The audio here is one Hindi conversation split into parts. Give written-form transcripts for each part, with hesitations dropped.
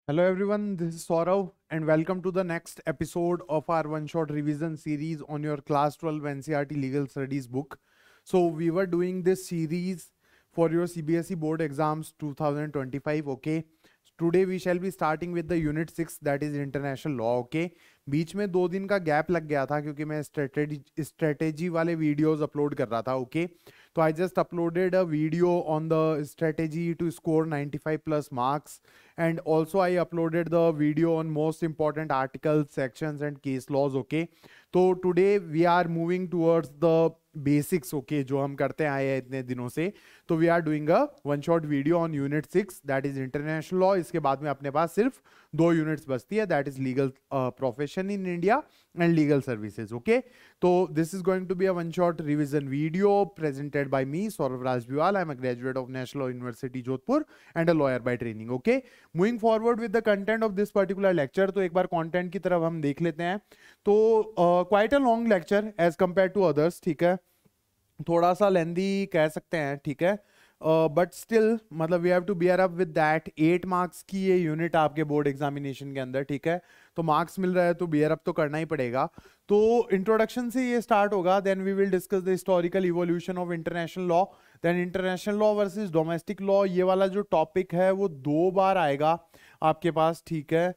Hello everyone, this is Saurav and welcome to the next episode of our one-shot revision series on your Class 12 NCERT Legal Studies book. So we were doing this series for your CBSE board exams 2025, okay? Today we shall be starting with the unit 6 that is international law, okay? बीच में 2 दिन का गैप लग गया था क्योंकि मैं स्ट्रेटेजी वाले वीडियोस अपलोड कर रहा था, ओके? तो I just uploaded a video on the strategy to score 95 plus marks, and also I uploaded the video on most important articles, sections and case laws, okay? तो today we are moving towards the basics, okay, जो हम करते आए हैं इतने दिनों से. तो we are doing a one shot video on unit 6 that is international law. इसके बाद में अपने पास सिर्फ 2 यूनिट्स बचती है, that is legal profession in India and legal services, okay? So this is going to be a one shot revision video presented by me, Saurav Rajbiwal. I'm a graduate of National Law University Jodhpur and a lawyer by training, okay? Moving forward with the content of this particular lecture, तो एक बार content की तरफ हम देख लेते हैं. तो quite a long lecture as compared to others, ठीक है? थोड़ा सा लेंदी कह सकते हैं, ठीक है? बट स्टिल मतलब we have to bear up with that. 8 marks की ये यूनिट आपके बोर्ड एग्जामिनेशन के अंदर, ठीक है? तो मार्क्स मिल रहा है तो बियर अप तो करना ही पड़ेगा. तो इंट्रोडक्शन से ये स्टार्ट होगा, then we will discuss the historical evolution of international law, then international law versus domestic law. ये वाला जो टॉपिक है वो 2 बार आएगा आपके पास, ठीक है?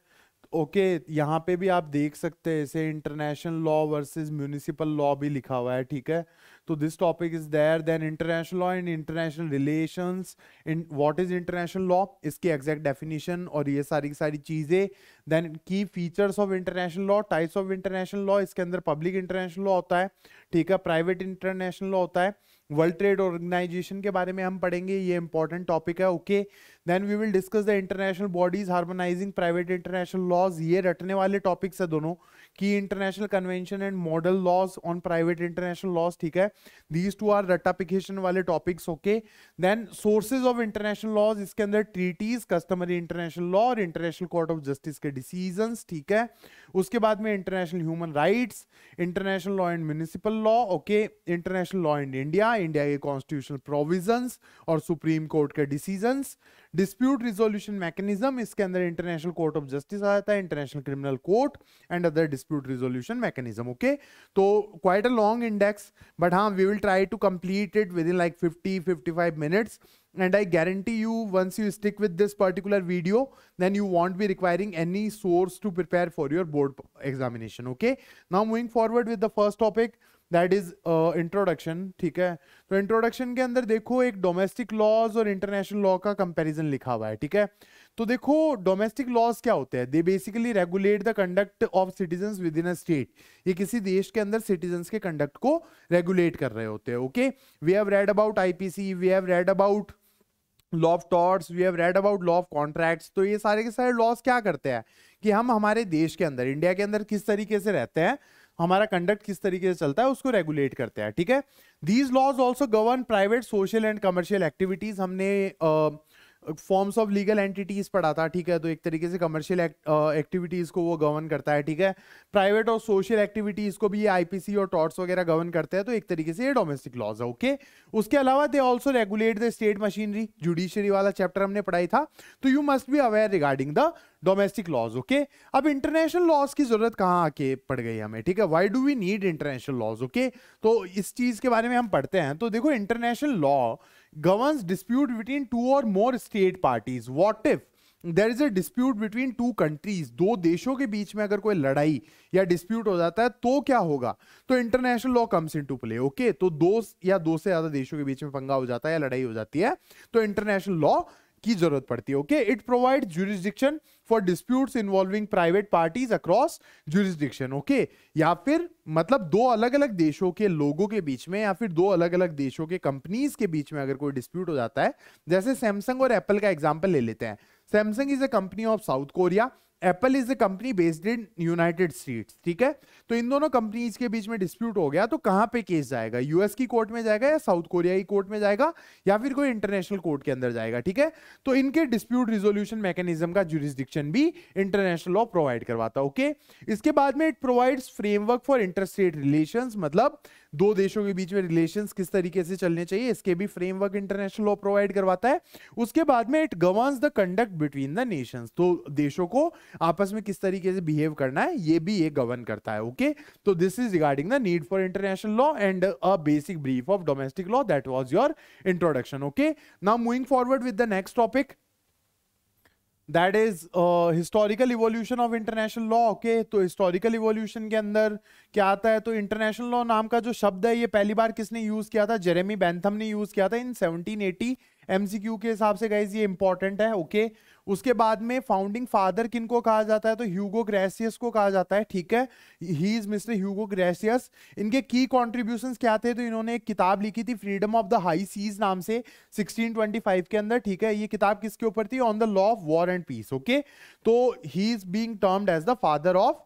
ओके यहाँ पे भी आप देख सकते हैं इसे international law versus municipal law भी लिखा हुआ है, ठीक है? तो this topic is there. Then international law and international relations, in what is international law, इसकी एग्जैक्ट डेफिनेशन और ये सारी सारी चीजें. Then key features of international law, types of international law. इसके अंदर पब्लिक इंटरनेशनल लॉ होता है, ठीक है? प्राइवेट इंटरनेशनल लॉ होता है. वर्ल्ड ट्रेड ऑर्गेनाइजेशन के बारे में हम पढ़ेंगे, ये इंपॉर्टेंट टॉपिक है, okay? Then we will discuss the international bodies harmonising private international laws. ये रटने वाले टॉपिक्स है दोनों, की international convention and model laws on private international laws, ठीक है? दीज टू आर रटाफिकेशन वाले topics, okay? Then sources of international laws, इसके अंदर ट्रीटीज, कस्टमरी इंटरनेशनल लॉ और इंटरनेशनल कोर्ट ऑफ जस्टिस के डिसीजंस, ठीक है? उसके बाद में international human rights, international law and municipal law, okay? International law in India, India के कॉन्स्टिट्यूशनल प्रोविजंस और सुप्रीम कोर्ट के डिसीजंस. डिस्प्यूट रिजोल्यूशन मैकेनिज्म, इसके अंदर इंटरनेशनल कोर्ट ऑफ जस्टिस आ जाता है, international criminal court and other dispute resolution mechanism, okay? तो quite a long index, but हाँ we will try to complete it within like 50-55 minutes. And I guarantee you, once you stick with this particular video, then you won't be requiring any source to prepare for your board examination, okay? Now moving forward with the first topic, that is introduction, ठीक है? तो इंट्रोडक्शन के अंदर देखो एक डोमेस्टिक लॉज और इंटरनेशनल लॉ का कंपैरिजन लिखा हुआ है, ठीक है? तो देखो डोमेस्टिक लॉज क्या होते हैं? They basically regulate the conduct of citizens with in a state. ये किसी देश के अंदर सिटीजंस के कंडक्ट को रेगुलेट कर रहे होते हैं, okay? We have read about IPC, we have read about law of torts, we have read about law of contracts. तो ये सारे के सारे लॉज क्या करते हैं कि हम हमारे देश के अंदर, इंडिया के अंदर किस तरीके से रहते हैं, हमारा कंडक्ट किस तरीके से चलता है, उसको रेगुलेट करते हैं, ठीक है? These laws also govern private social and commercial activities. हमने फॉर्म्स ऑफ लीगल एंटिटीज पढ़ा था, ठीक है? तो एक तरीके से कमर्शियल एक्टिविटीज को वो गवर्न करता है, ठीक है? प्राइवेट और सोशल एक्टिविटीज को भी ये आईपीसी और टॉर्ट्स वगैरह गवर्न करते हैं. तो एक तरीके से ये डोमेस्टिक लॉज है, ओके? उसके अलावा they also regulate the state machinery. Judiciary वाला चैप्टर हमने पढ़ाई था, तो you must be aware regarding the domestic laws, okay? अब इंटरनेशनल लॉज की जरूरत कहां आके पड़ गई हमें, ठीक है? Why do we need international laws, okay? तो इस चीज के बारे में हम पढ़ते हैं. तो देखो international law governs dispute between 2 or more state parties. What if there is a dispute between 2 countries? 2 देशों के बीच में अगर कोई लड़ाई या डिस्प्यूट हो जाता है तो क्या होगा? तो international law comes into play, okay? तो 2 या 2 से ज्यादा देशों के बीच में पंगा हो जाता है या लड़ाई हो जाती है तो इंटरनेशनल लॉ की जरूरत पड़ती है, okay? It provide jurisdiction for disputes involving private parties across jurisdiction, okay? या फिर मतलब 2 अलग अलग देशों के लोगों के बीच में या फिर 2 अलग अलग देशों के कंपनीज के बीच में अगर कोई डिस्प्यूट हो जाता है, जैसे सैमसंग और एप्पल का एग्जांपल ले लेते हैं. Samsung is a company of south Korea, Apple is a company based in United states, ठीक है? तो इन दोनों कंपनीज के बीच में डिस्प्यूट हो गया तो कहां पे केस जाएगा? यूएस की कोर्ट में जाएगा या साउथ कोरिया की कोर्ट में जाएगा या फिर कोई इंटरनेशनल कोर्ट के अंदर जाएगा, ठीक है? तो इनके डिस्प्यूट रिजोल्यूशन मैकेनिज्म का ज्यूरिसडिक्शन भी इंटरनेशनल लॉ प्रोवाइड करवाता है, ओके? इसके बाद में it provides framework for interstate relations. मतलब दो देशों के बीच में रिलेशंस किस तरीके से चलने चाहिए, इसके भी फ्रेमवर्क इंटरनेशनल लॉ प्रोवाइड करवाता है। उसके बाद में it governs the conduct between the Nations, तो देशों को आपस में किस तरीके से बिहेव करना है ये भी ये गवर्न करता है। ओके, तो this is regarding the need for international law and a basic brief of domestic law, that was your introduction. Okay, now moving forward with the next topic, that is historical evolution of international law. Okay, तो हिस्टोरिकल इवोल्यूशन के अंदर क्या आता है, तो इंटरनेशनल लॉ नाम का जो शब्द है ये पहली बार किसने यूज किया था, जेरेमी बेंथम ने यूज किया था इन 1780। एमसीक्यू के हिसाब से गाइस ये इंपॉर्टेंट है। ओके, उसके बाद में फाउंडिंग फादर किनको कहा जाता है, तो ह्यूगो ग्रेसियस को कहा जाता है। ठीक है, he is mister Hugo gracious. इनके की कॉन्ट्रीब्यूशंस क्या थे, तो इन्होंने एक किताब लिखी थी freedom of the high seas नाम से 1625 के अंदर। ठीक है, ये किताब किसके ऊपर थी, on the law of war and peace. Okay, तो he is being termed as the father of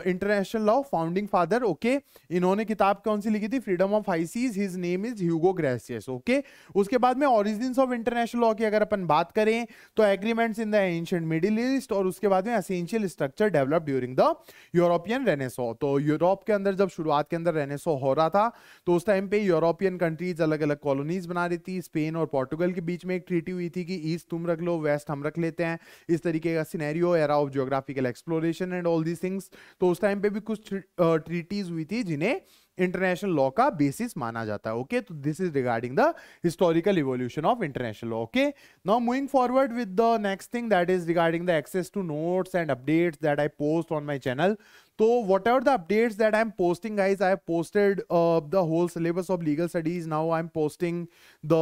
international law, founding father. Okay, इन्होंने किताब कौन सी लिखी थी, freedom of high seas, his name is Hugo Grotius. Okay, उसके बाद में ओरिजिन्स ऑफ इंटरनेशनल लॉ की अगर अपन बात करें तो agreements in the ancient middle east, और उसके बाद में essential structure develop during the European Renaissance. तो यूरोप के अंदर जब शुरुआत के अंदर रेनेसॉ हो रहा था तो उस टाइम पे यूरोपियन कंट्रीज अलग अलग कॉलोनीज बना रही थी। स्पेन और पोर्टुगल के बीच में एक ट्रीटी हुई थी कि ईस्ट तुम रख लो, वेस्ट हम रख लेते हैं, इस तरीके का scenario, era of geographical exploration and all these things. तो उस टाइम पे भी कुछ ट्रीटीज हुई थी जिन्हें इंटरनेशनल लॉ का बेसिस माना जाता है। ओके, तो this is regarding the historical evolution of international law. Okay, now moving forward with the next thing, that is regarding the access to notes and updates that I post on my channel. So whatever the updates that I'm posting, guys, I have posted the whole syllabus of legal studies. Now I'm posting the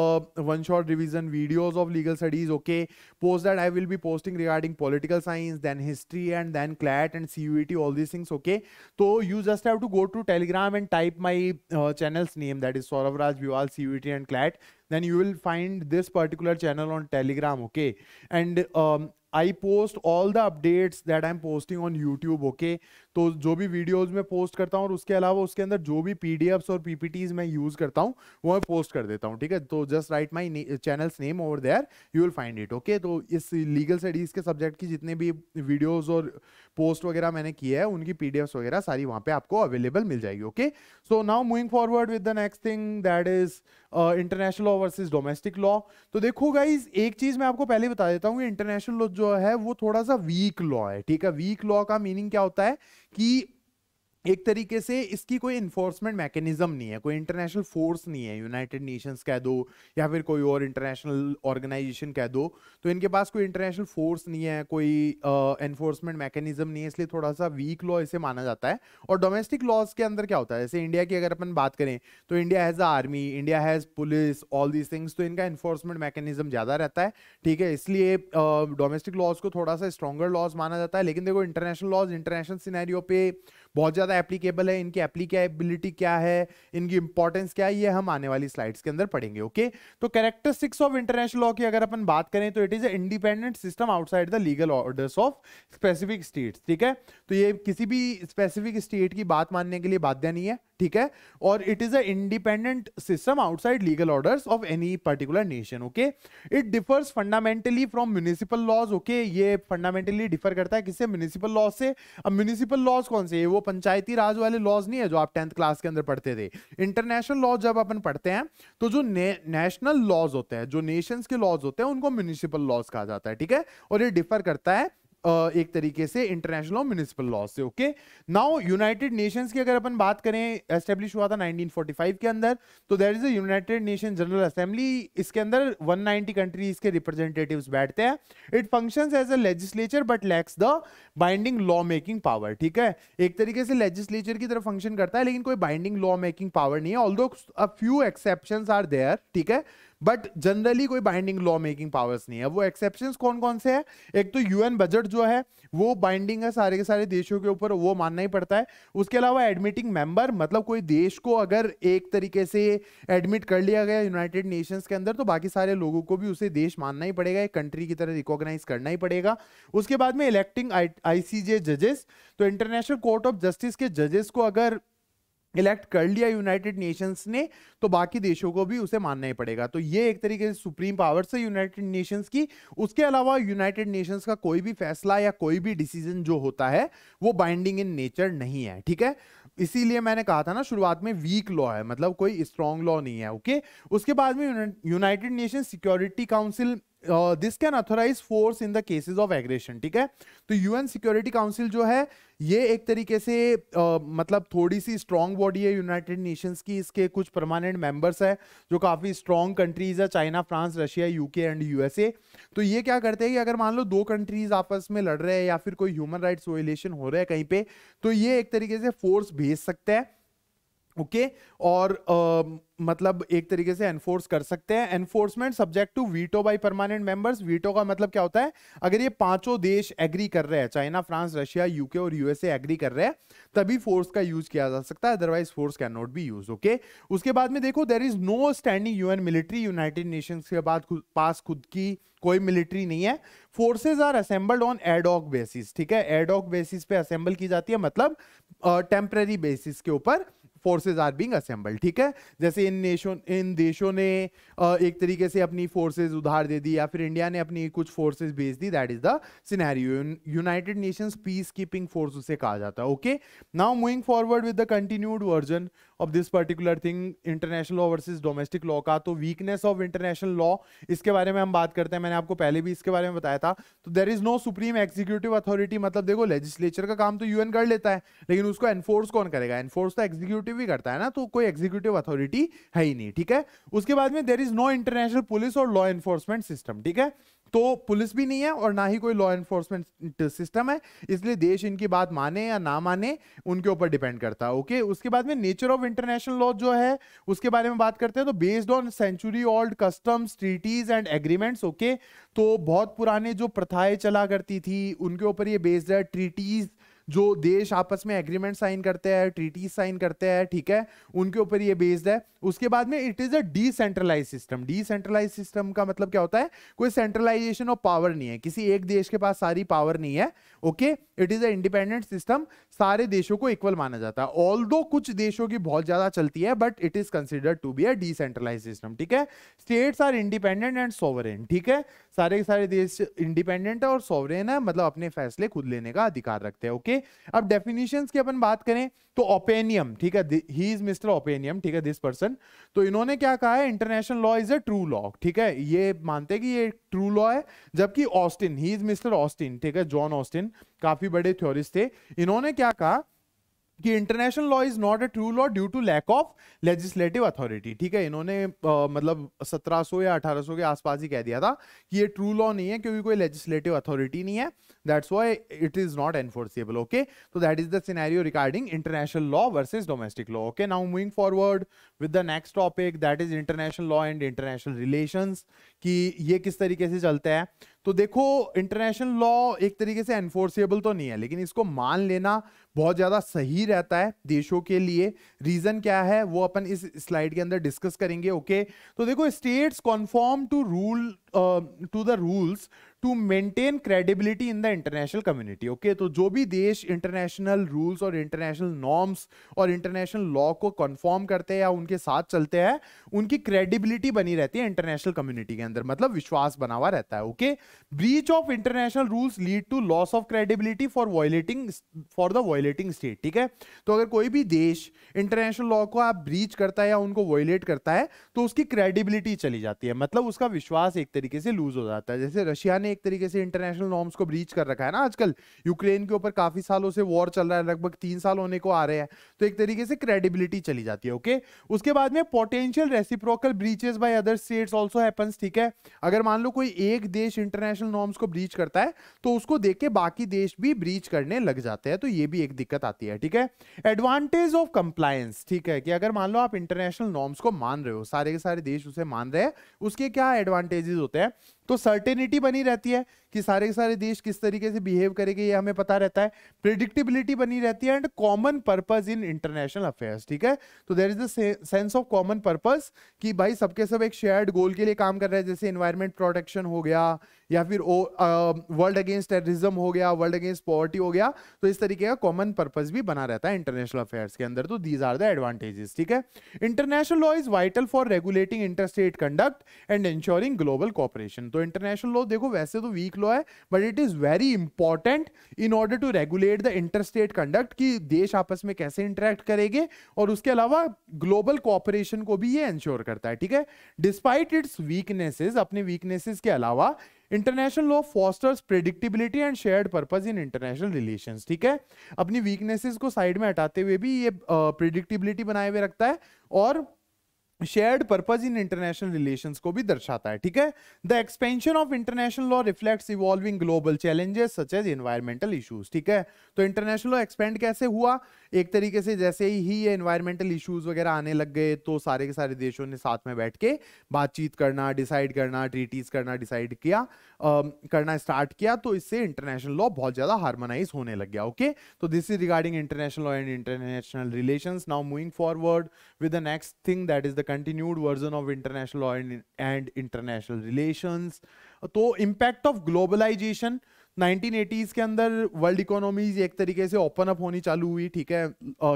one shot revision videos of legal studies. Okay, post that I will be posting regarding political science, then history, and then CLAT and CUET, all these things. Okay, so you just have to go to Telegram and type my channel's name, that is Saurav Raj Viwal CUET and CLAT. Then you will find this particular channel on Telegram. Okay, and I post all the updates that I'm posting on YouTube. Okay, तो जो भी वीडियोस में पोस्ट करता हूँ और उसके अलावा उसके अंदर जो भी पीडीएफ्स और पीपीटीज मैं यूज करता हूँ वो मैं पोस्ट कर देता हूँ। ठीक है, तो just write my channel's name over there, you will find it. Okay, तो इस लीगल स्टडीज के सब्जेक्ट की जितने भी वीडियोस और पोस्ट वगैरह मैंने किए हैं उनकी पीडीएफ्स वगैरह सारी वहाँ पे आपको अवेलेबल मिल जाएगी। Okay, so now moving forward with the next thing, that is international law versus domestic law. तो देखो गाइज, एक चीज मैं आपको पहले बता देता हूँ, इंटरनेशनल लॉ जो है वो थोड़ा सा वीक लॉ है। ठीक है, वीक लॉ का मीनिंग क्या होता है कि एक तरीके से इसकी कोई इन्फोर्समेंट मैकेनिज्म नहीं है, कोई इंटरनेशनल फोर्स नहीं है, यूनाइटेड नेशंस कह दो या फिर कोई और इंटरनेशनल ऑर्गेनाइजेशन कह दो, तो इनके पास कोई इंटरनेशनल फोर्स नहीं है, कोई एनफोर्समेंट मैकेनिज्म नहीं है, इसलिए थोड़ा सा वीक लॉ इसे माना जाता है। और डोमेस्टिक लॉज के अंदर क्या होता है, जैसे इंडिया की अगर अपन बात करें तो India has army, India has police, all these things, तो इनका एनफोर्समेंट मैकेनिज्म ज्यादा रहता है। ठीक है, इसलिए डोमेस्टिक लॉज को थोड़ा सा स्ट्रॉन्गर लॉज माना जाता है। लेकिन देखो, इंटरनेशनल लॉज इंटरनेशनल सिनेरियो पे बहुत ज्यादा एप्लीकेबल है, इनकी एप्लीकेबिलिटी क्या है, इनकी इंपॉर्टेंस क्या है, ये हम आने वाली स्लाइड्स के अंदर पढ़ेंगे। ओके, तो कैरेक्टरिस्टिक्स ऑफ इंटरनेशनल लॉ की अगर अपन बात करें तो it is independent system outside the legal orders of specific states. ठीक है, तो ये किसी भी स्पेसिफिक स्टेट की बात मानने के लिए बाध्य नहीं है। ठीक है, और it is a independent system outside legal orders of any particular nation. Okay, it differs fundamentally from municipal laws. Okay, ये फंडामेंटली डिफर करता है किससे, म्युनिसिपल लॉज से। अब म्युनिसिपल लॉज कौन से, वो पंचायती राज वाले लॉज नहीं है जो आप 10th क्लास के अंदर पढ़ते थे। इंटरनेशनल लॉ जब अपन पढ़ते हैं तो जो नेशनल लॉज होते हैं, जो नेशंस के लॉज होते हैं, उनको म्युनिसिपल लॉज कहा जाता है। ठीक है, और ये डिफर करता है एक तरीके से इंटरनेशनल और म्युनिसिपल लॉ से। ओके, नाउ यूनाइटेड नेशंस की अगर अपन बात करें, एस्टेब्लिश हुआ था 1945 के अंदर, तो there is a United Nation General Assembly. इसके अंदर 190 कंट्रीज के रिप्रेजेंटेटिव्स बैठते हैं। It functions as a legislature but lacks the binding law making power. ठीक है, एक तरीके से लेजिस्लेचर की तरह फंक्शन करता है लेकिन कोई बाइंडिंग लॉ मेकिंग पावर नहीं है, although a few exceptions are there. ठीक है, बट जनरली कोई बाइंडिंग लॉ मेकिंग पावर्स नहीं है। वो एक्सेप्शंस कौन कौन से हैं, एक तो यूएन बजट जो है वो बाइंडिंग है सारे के सारे देशों के ऊपर, वो मानना ही पड़ता है। उसके अलावा एडमिटिंग मेंबर, मतलब कोई देश को अगर एक तरीके से एडमिट कर लिया गया यूनाइटेड नेशंस के अंदर तो बाकी सारे लोगों को भी उसे देश मानना ही पड़ेगा, एक कंट्री की तरह रिकॉग्नाइज करना ही पड़ेगा। उसके बाद में इलेक्टिंग आईसीजे जजेस, तो इंटरनेशनल कोर्ट ऑफ जस्टिस के जजेस को अगर इलेक्ट कर लिया यूनाइटेड नेशंस ने, तो बाकी देशों को भी उसे मानना ही पड़ेगा। तो ये एक तरीके से सुप्रीम पावर से यूनाइटेड नेशंस की। उसके अलावा यूनाइटेड नेशंस का कोई भी फैसला या कोई भी डिसीजन जो होता है वो बाइंडिंग इन नेचर नहीं है, ठीक है। इसीलिए मैंने कहा था ना शुरुआत में वीक लॉ है, मतलब कोई स्ट्रॉन्ग लॉ नहीं है, ओके। उसके बाद में United Nation Security Council, this can authorise force in the cases of aggression, ठीक है। तो यूएन सिक्योरिटी काउंसिल जो है ये एक तरीके से मतलब थोड़ी सी स्ट्रॉन्ग बॉडी है यूनाइटेड नेशंस की। इसके कुछ परमानेंट मेंबर्स है जो काफी स्ट्रॉन्ग कंट्रीज है, China, France, Russia, UK and USA. तो ये क्या करते हैं कि अगर मान लो दो कंट्रीज आपस में लड़ रहे हैं या फिर कोई ह्यूमन राइट्स वायलेशन हो रहा है कहीं पे, तो ये एक तरीके से फोर्स भेज सकते हैं, ओके। और मतलब एक तरीके से एनफोर्स कर सकते हैं। Enforcement subject to veto by permanent members. Veto का मतलब क्या होता है, अगर ये पांचों देश एग्री कर रहे हैं, चाइना, फ्रांस, रशिया, यूके और यूएसए एग्री कर रहे हैं, तभी फोर्स का यूज किया जा सकता है, otherwise force can not be use, okay. उसके बाद में देखो, there is no standing UN military. United Nations के पास खुद की कोई मिलिट्री नहीं है। Forces are assembled on ad hoc basis, ठीक है। एडॉक बेसिस पे असेंबल की जाती है, मतलब टेम्पररी बेसिस के ऊपर फोर्सेज आर बीइंग असेंबल्ड, ठीक है। जैसे इन देशों ने एक तरीके से अपनी फोर्सेज उधार दे दी, या फिर इंडिया ने अपनी कुछ फोर्सेज भेज दी, that is the scenario. United Nations peace keeping force उसे कहा जाता है, okay. Now moving forward with the continued version of this particular thing, international law versus domestic law का। तो वीकनेस ऑफ इंटरनेशनल लॉ, इसके बारे में हम बात करते हैं। मैंने आपको पहले भी इसके बारे में बताया था। तो there is no supreme executive authority, मतलब देखो लेजिस्लेचर का काम तो यूएन कर लेता है, लेकिन उसको एनफोर्स कौन करेगा? एनफोर्स तो एग्जीक्यूटिव भी करता है ना, तो कोई एग्जीक्यूटिव अथॉरिटी है ही नहीं, ठीक है। उसके बाद में there is no international police और लॉ एनफोर्समेंट सिस्टम, ठीक है। तो पुलिस भी नहीं है और ना ही कोई लॉ एनफोर्समेंट सिस्टम है, इसलिए देश इनकी बात माने या ना माने उनके ऊपर डिपेंड करता है, ओके। उसके बाद में नेचर ऑफ इंटरनेशनल लॉ जो है उसके बारे में बात करते हैं। तो based on century old customs, treaties and agreements, okay. तो बहुत पुराने जो प्रथाएं चला करती थी उनके ऊपर ये बेस्ड है। ट्रीटीज, जो देश आपस में एग्रीमेंट साइन करते हैं, ट्रीटीज साइन करते हैं, ठीक है, उनके ऊपर ये बेस्ड है। उसके बाद में it is a decentralise system. Decentralise system का मतलब क्या होता है? कोई सेंट्रलाइजेशन ऑफ पावर नहीं है, किसी एक देश के पास सारी पावर नहीं है, okay. It is a independent system, सारे देशों को इक्वल माना जाता है। ऑल्दो कुछ देशों की बहुत ज्यादा चलती है, but it is considered to be a decentralise system, ठीक है। States are independent and sovereign, ठीक है। सारे के सारे देश इंडिपेंडेंट है और सोवरेन है, मतलब अपने फैसले खुद लेने का अधिकार रखते हैं, ओके। अब डेफिनेशंस की अपन बात करें तो ओपेनियम, ठीक है, ही इज मिस्टर ओपेनियम, ठीक है, दिस पर्सन। तो इन्होंने क्या कहा है? International law is a true law, ठीक है, ये मानते हैं कि ये ट्रू लॉ है। जबकि Austin, he is mister Austin, ठीक है, जॉन ऑस्टिन, काफी बड़े थ्योरिस्ट थे, इन्होंने क्या कहा कि international law is not a true law due to lack of legislative authority, ठीक है। इन्होंने मतलब 1700 या 1800 के आसपास ही कह दिया था कि ये ट्रू लॉ नहीं है क्योंकि कोई लेजिस्लेटिव अथॉरिटी नहीं है, that's why it is not enforceable, okay. तो that is the scenario regarding international law versus domestic law, okay. Now moving forward with the next topic, that is international law and international relations, कि ये किस तरीके से चलता है। तो देखो, इंटरनेशनल लॉ एक तरीके से एनफोर्सेबल तो नहीं है, लेकिन इसको मान लेना बहुत ज्यादा सही रहता है देशों के लिए। रीजन क्या है वो अपन इस स्लाइड के अंदर डिस्कस करेंगे, ओके। तो देखो, states conform to rule to the rules to maintain credibility in the international community, okay. तो जो भी देश इंटरनेशनल रूल्स और इंटरनेशनल नॉर्म्स और इंटरनेशनल लॉ को कन्फर्म करते हैं या उनके साथ चलते हैं, उनकी क्रेडिबिलिटी बनी रहती है इंटरनेशनल कम्युनिटी के अंदर, मतलब विश्वास बना हुआ रहता है, okay. Breach of international rules lead to loss of credibility for the violating state, ठीक है। तो अगर कोई भी देश इंटरनेशनल लॉ को आप ब्रीच करता है या उनको वायलेट करता है तो उसकी क्रेडिबिलिटी चली जाती है, मतलब उसका विश्वास एक तरीके से लूज हो जाता है। जैसे रशिया ने एक तरीके से इंटरनेशनल नॉर्म्स को ब्रीच कर रखा है ना, आजकल यूक्रेन के ऊपर काफी सालों से वॉर चल रहा है, लगभग 3 साल होने को आ रहे हैं, तो एक तरीके से क्रेडिबिलिटी चली जाती है, ओके। उसके बाद में potential reciprocal breaches by other states also happens, ठीक है। अगर मान लो कोई एक देश इंटरनेशनल नॉर्म्स को ब्रीच करता है तो उसको देख के बाकी देश भी ब्रीच करने लग जाते हैं, तो ये भी एक दिक्कत आती है, ठीक है। एडवांटेज ऑफ कंप्लायंस, ठीक है, कि अगर मान लो आप इंटरनेशनल नॉर्म्स को मान रहे हो, सारे के सारे देश उसे मान रहे हैं, उसके क्या एडवांटेजेस होते हैं? तो सर्टेनिटी बनी रहती है कि सारे के सारे देश किस तरीके से बिहेव करेंगे ये हमें पता रहता है, प्रिडिक्टेबिलिटी बनी रहती है, and common purpose in international affairs, ठीक है। तो there is the sense of common purpose कि भाई सबके सब एक शेयर्ड गोल के लिए काम कर रहे हैं, जैसे एनवायरमेंट प्रोटेक्शन हो गया, या फिर वर्ल्ड अगेंस्ट टेररिज्म हो गया, वर्ल्ड अगेंस्ट पॉवर्टी हो गया। तो इस तरीके का कॉमन पर्पस भी बना रहता है इंटरनेशनल अफेयर्स के अंदर। तो दीज आर द एडवांटेजेस, ठीक है। International law is vital for regulating interstate conduct and ensuring global cooperation. तो इंटरनेशनल लॉ देखो वैसे तो वीक लॉ है, but it is very important in order to regulate the interstate conduct, कि देश आपस में कैसे इंटरेक्ट करेंगे, और उसके अलावा ग्लोबल कोऑपरेशन को भी ये इंश्योर करता है, ठीक है। डिस्पाइट इट्स वीकनेसेस, अपने वीकनेसेस के अलावा international law fosters predictability and shared purpose in international relations, ठीक है। अपनी वीकनेसेस को साइड में हटाते हुए भी ये प्रेडिक्टेबिलिटी बनाए हुए रखता है और shared purpose in international relations को भी दर्शाता है, ठीक है। The expansion of international law reflects evolving global challenges such as environmental issues, ठीक है। तो इंटरनेशनल लॉ एक्सपेंड कैसे हुआ, एक तरीके से जैसे ही ये एनवायरमेंटल इश्यूज वगैरह आने लग गए तो सारे के सारे देशों ने साथ में बैठ के बातचीत करना, डिसाइड करना, ट्रीटीज करना डिसाइड किया, करना स्टार्ट किया, तो इससे इंटरनेशनल लॉ बहुत ज्यादा हार्मोनाइज होने लग गया, ओके। तो this is regarding international law and international relations. Now moving forward with the next thing, that is the continued version of international law and international relations। तो impact of globalization 1980s के अंदर वर्ल्ड इकोनॉमीज एक तरीके से ओपन अप होनी चालू हुई, ठीक है।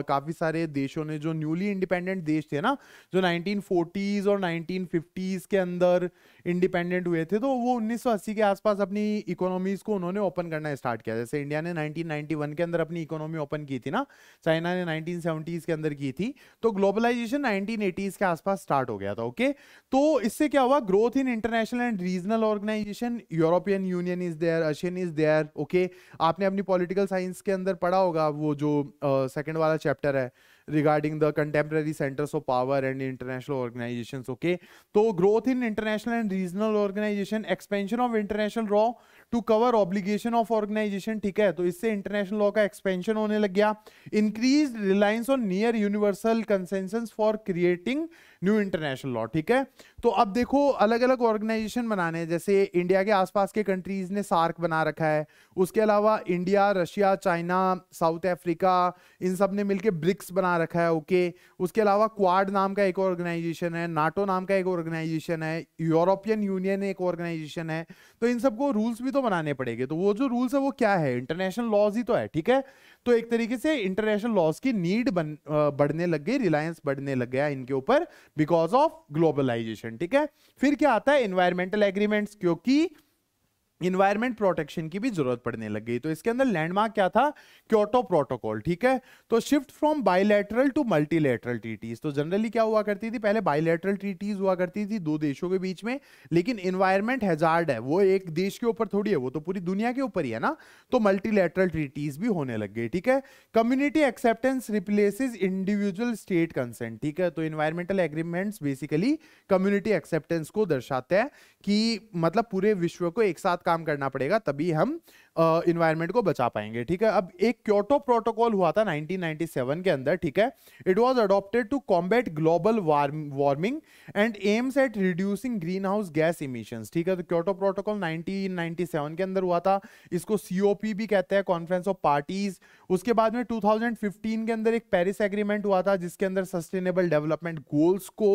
काफी सारे देशों ने, जो न्यूली इंडिपेंडेंट देश थे ना, जो 1940s और 1950s के अंदर इंडिपेंडेंट हुए थे, तो वो 1980 के आसपास अपनी इकोनॉमीज को उन्होंने ओपन करना स्टार्ट किया। जैसे इंडिया ने 1991 के अंदर अपनी इकोनॉमी ओपन की थी ना, चाइना ने 1970s के अंदर की थी, तो ग्लोबलाइजेशन 1980s के आसपास स्टार्ट हो गया था, ओके। तो इससे क्या हुआ, growth in international and regional organisation, European Union is there, ASEAN is there, okay. आपने अपनी पॉलिटिकल साइंस के अंदर पढ़ा होगा वो जो सेकंड वाला चैप्टर है regarding the contemporary centers of power and international organizations, okay। तो growth in international and regional organization, expansion of international law to cover obligation of organization, ठीक है। तो इससे international law का expansion होने लग गया। increased reliance on near universal consensus for creating new international law, ठीक है। तो अब देखो अलग अलग ऑर्गेनाइजेशन बनाने हैं, जैसे इंडिया के आसपास के कंट्रीज ने सार्क बना रखा है, उसके अलावा India, Russia, China, South Africa, इन सब ने मिलकर ब्रिक्स बना रखा है, ओके। उसके अलावा क्वाड नाम का एक ऑर्गेनाइजेशन है, नाटो नाम का एक ऑर्गेनाइजेशन है, यूरोपियन यूनियन एक ऑर्गेनाइजेशन है। तो इन सबको रूल्स भी तो बनाने पड़ेंगे, तो वो जो रूल्स है वो क्या है, इंटरनेशनल लॉज ही तो है, ठीक है। तो एक तरीके से इंटरनेशनल लॉज की नीड बढ़ने लग गई, रिलायंस बढ़ने लग गया इनके ऊपर बिकॉज ऑफ ग्लोबलाइजेशन, ठीक है। फिर क्या आता है, एनवायरमेंटल एग्रीमेंट्स, क्योंकि इन्वायरमेंट प्रोटेक्शन की भी जरूरत पड़ने लग गई। तो इसके अंदर लैंडमार्क क्या था, क्योटो प्रोटोकॉल, ठीक है। तो shift from bilateral to multilateral treaties. तो जनरली क्या हुआ करती थी, पहले बायलैटरल ट्रीटीज हुआ करती थी दो देशों के बीच में, लेकिन इन्वायरमेंट हैजार्ड है, वो एक देश के ऊपर थोड़ी है, वो तो पूरी दुनिया के ऊपर ही है ना, तो मल्टीलैटरल ट्रीटीज भी होने लग गई, ठीक है। Community acceptance replaces individual state consent, ठीक है। तो environmental agreements basically community acceptance को दर्शाते हैं कि मतलब पूरे विश्व को एक साथ काम करना पड़ेगा तभी हम इन्वायरमेंट को बचा पाएंगे, ठीक है। अब एक क्योटो प्रोटोकॉल हुआ था 1997 के अंदर, ठीक है। It was adopted to combat global warming and aims at reducing green house gas emissions, ठीक है। तो क्योटो प्रोटोकॉल 1997 के अंदर हुआ था, इसको COP भी कहते हैं, कॉन्फ्रेंस ऑफ पार्टीज। उसके बाद में 2015 के अंदर एक पेरिस एग्रीमेंट हुआ था जिसके अंदर सस्टेनेबल डेवलपमेंट गोल्स को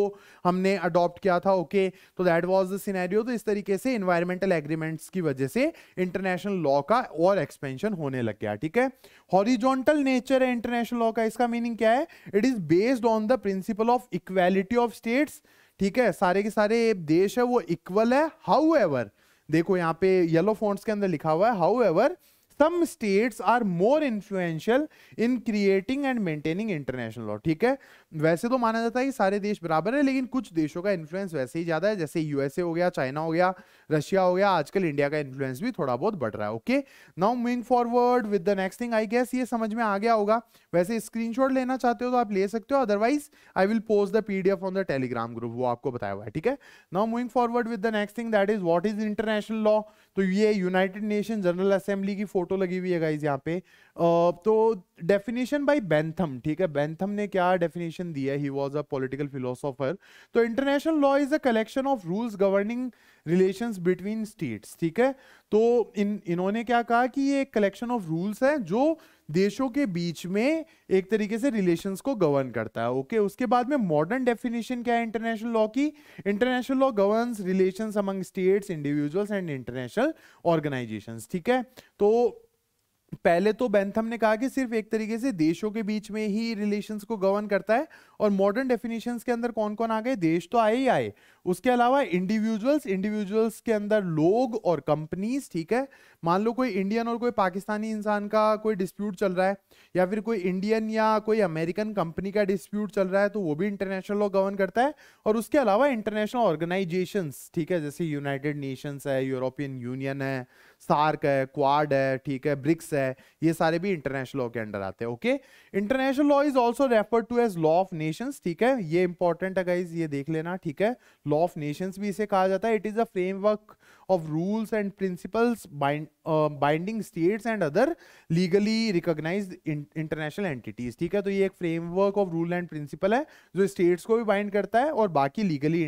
हमने अडॉप्ट किया था, ओके। तो दैट वाज द सिनेरियो। तो इस तरीके से इन्वायरमेंटल एग्रीमेंट्स की वजह से इंटरनेशनल लॉ का और एक्सपेंशन होने लग गया, ठीक है। हॉरिजॉन्टल नेचर है इंटरनेशनल लॉ का, इसका मीनिंग क्या है, it is based on the principle of equality of states, ठीक है। सारे के सारे देश है वो इक्वल है, हाउएवर, देखो यहाँ पे येलो फॉन्ट्स के अंदर लिखा हुआ है, however some states are more influential in creating and maintaining international law, ठीक है। वैसे तो माना जाता है कि सारे देश बराबर है, लेकिन कुछ देशों का इन्फ्लुएंस वैसे ही ज्यादा है, जैसे USA हो गया, चाइना हो गया, रशिया हो गया, आजकल इंडिया का इन्फ्लुएंस भी थोड़ा बहुत बढ़ रहा है, okay. Now moving forward with the next thing, I guess ये समझ में आ गया होगा। वैसे स्क्रीनशॉट लेना चाहते हो तो आप ले सकते हो, otherwise I will post the PDF on the Telegram group, वो आपको बताया हुआ है, ठीक है। Now moving forward with the next thing, that is what is international law. तो ये यूनाइटेड नेशन जनरल असेंबली की फोटो लगी हुई है गाइस यहाँ पे। तो डेफिनेशन बाय बेंथम, ठीक है। बेंथम ने क्या डेफिनेशन डेफिनेशन दी है, he was a political philosopher. तो international law is a collection of rules governing relations between states, ठीक है। तो इन्होंने क्या कहा कि ये एक कलेक्शन ऑफ रूल्स है जो देशों के बीच में एक तरीके से रिलेशंस को गवर्न करता है, ओके। उसके बाद में मॉडर्न डेफिनेशन क्या है इंटरनेशनल लॉ की? International law governs relations among states, individuals and international organisations, ठीक है। तो पहले तो बेंथम ने कहा कि सिर्फ एक तरीके से देशों के बीच में ही रिलेशंस को गवर्न करता है, और मॉडर्न डेफिनेशंस के अंदर कौन कौन आ गए? देश तो आए ही आए, उसके अलावा इंडिविजुअल्स के अंदर लोग और कंपनीज, ठीक है। मान लो कोई इंडियन और कोई पाकिस्तानी इंसान का कोई डिस्प्यूट चल रहा है, या फिर कोई इंडियन या कोई अमेरिकन कंपनी का डिस्प्यूट चल रहा है, तो वो भी इंटरनेशनल लॉ गवर्न करता है। और उसके अलावा इंटरनेशनल ऑर्गेनाइजेशंस, ठीक है, जैसे यूनाइटेड नेशंस है, यूरोपियन यूनियन है, सार्क है, क्वाड है, ठीक है, ब्रिक्स है, ये सारे भी इंटरनेशनल लॉ के अंडर आते हैं, okay. International law is also referred to as law of nations, ठीक है, ये इंपॉर्टेंट है गाइस, ये देख लेना, ठीक है। लॉ ऑफ नेशंस भी इसे कहा जाता है। It is a framework of rules and principles binding states and other legally recognised international entities, ठीक है। तो ये एक framework of rule and principle है जो स्टेट्स को भी बाइंड करता है और बाकी लीगली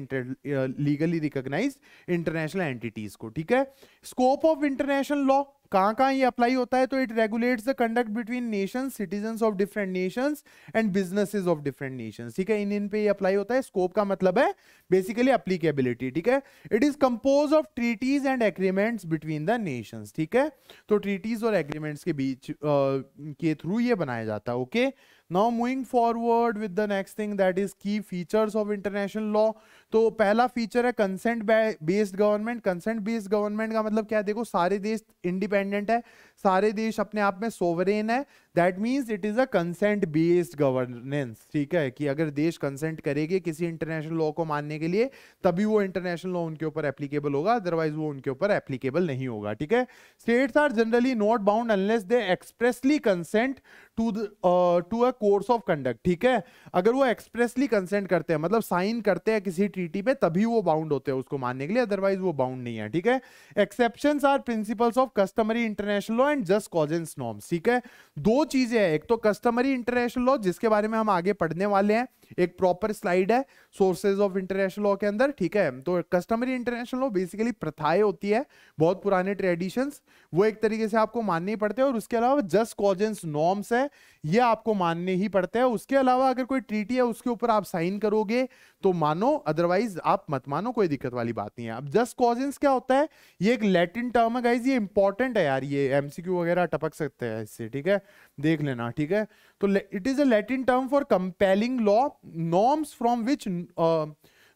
रिकॉग्नाइज्ड इंटरनेशनल एंटिटीज को, ठीक है। स्कोप ऑफ इंटरनेशनल लॉ कहां कहां ये अप्लाई होता है? तो it regulates the conduct between Nations, citizens of different Nations and businesses of different Nations, ठीक है। इन पे ये अप्लाई होता है। स्कोप का मतलब है बेसिकली एप्लीकेबिलिटी, ठीक है। It is compose of treaties and agreements between the nations, ठीक है। तो ट्रीटीज और एग्रीमेंट्स के बीच के थ्रू ये बनाया जाता है, okay. Now moving forward with the next thing, that is की फीचर्स ऑफ इंटरनेशनल लॉ। तो पहला फीचर है consent based government. Consent based government का मतलब क्या है? देखो, सारे देश इंडिपेंडेंट है, सारे देश अपने आप में सोवरेन है, that means it is a consent based governance, ठीक है। कि अगर देश कंसेंट करेंगे किसी इंटरनेशनल लॉ को मानने के लिए, तभी वो इंटरनेशनल लॉ उनके ऊपर एप्लीकेबल होगा, अदरवाइज वो उनके ऊपर एप्लीकेबल नहीं होगा, ठीक है। States are generally not bound unless they expressly consent to a course of conduct, ठीक है। अगर वो एक्सप्रेसली कंसेंट करते हैं, मतलब साइन करते हैं किसी ट्रीटी पे, तभी वो बाउंड होते हैं उसको मानने के लिए, अदरवाइज वो बाउंड नहीं है, ठीक है। Exceptions are principles of customary international law and jus cogens norms, ठीक है। दो चीजें हैं, एक तो कस्टमरी इंटरनेशनल लॉ जिसके बारे में हम आगे पढ़ने वाले हैं, एक प्रॉपर स्लाइड है सोर्सेज ऑफ इंटरनेशनल लॉ के अंदर, ठीक है। तो कस्टमरी इंटरनेशनल लॉ बेसिकली प्रथाएं होती है, बहुत पुराने ट्रेडिशंस, वो एक तरीके से आपको मानने ही पड़ते हैं। और उसके अलावा जस्ट कॉजेंस नॉर्म्स है, ये आपको मानने ही पड़ते हैं। उसके अलावा अगर कोई ट्रीटी है उसके ऊपर आप साइन करोगे तो मानो, अदरवाइज आप मत मानो, कोई दिक्कत वाली बात नहीं है। अब जस्ट कॉजेंस क्या होता है? ये एक लैटिन टर्म है गाइस, ये इंपॉर्टेंट है यार, ये एमसीक्यू वगैरह टपक सकते हैं इससे, ठीक है, देख लेना, ठीक है। तो it is a Latin term for compelling law norms from which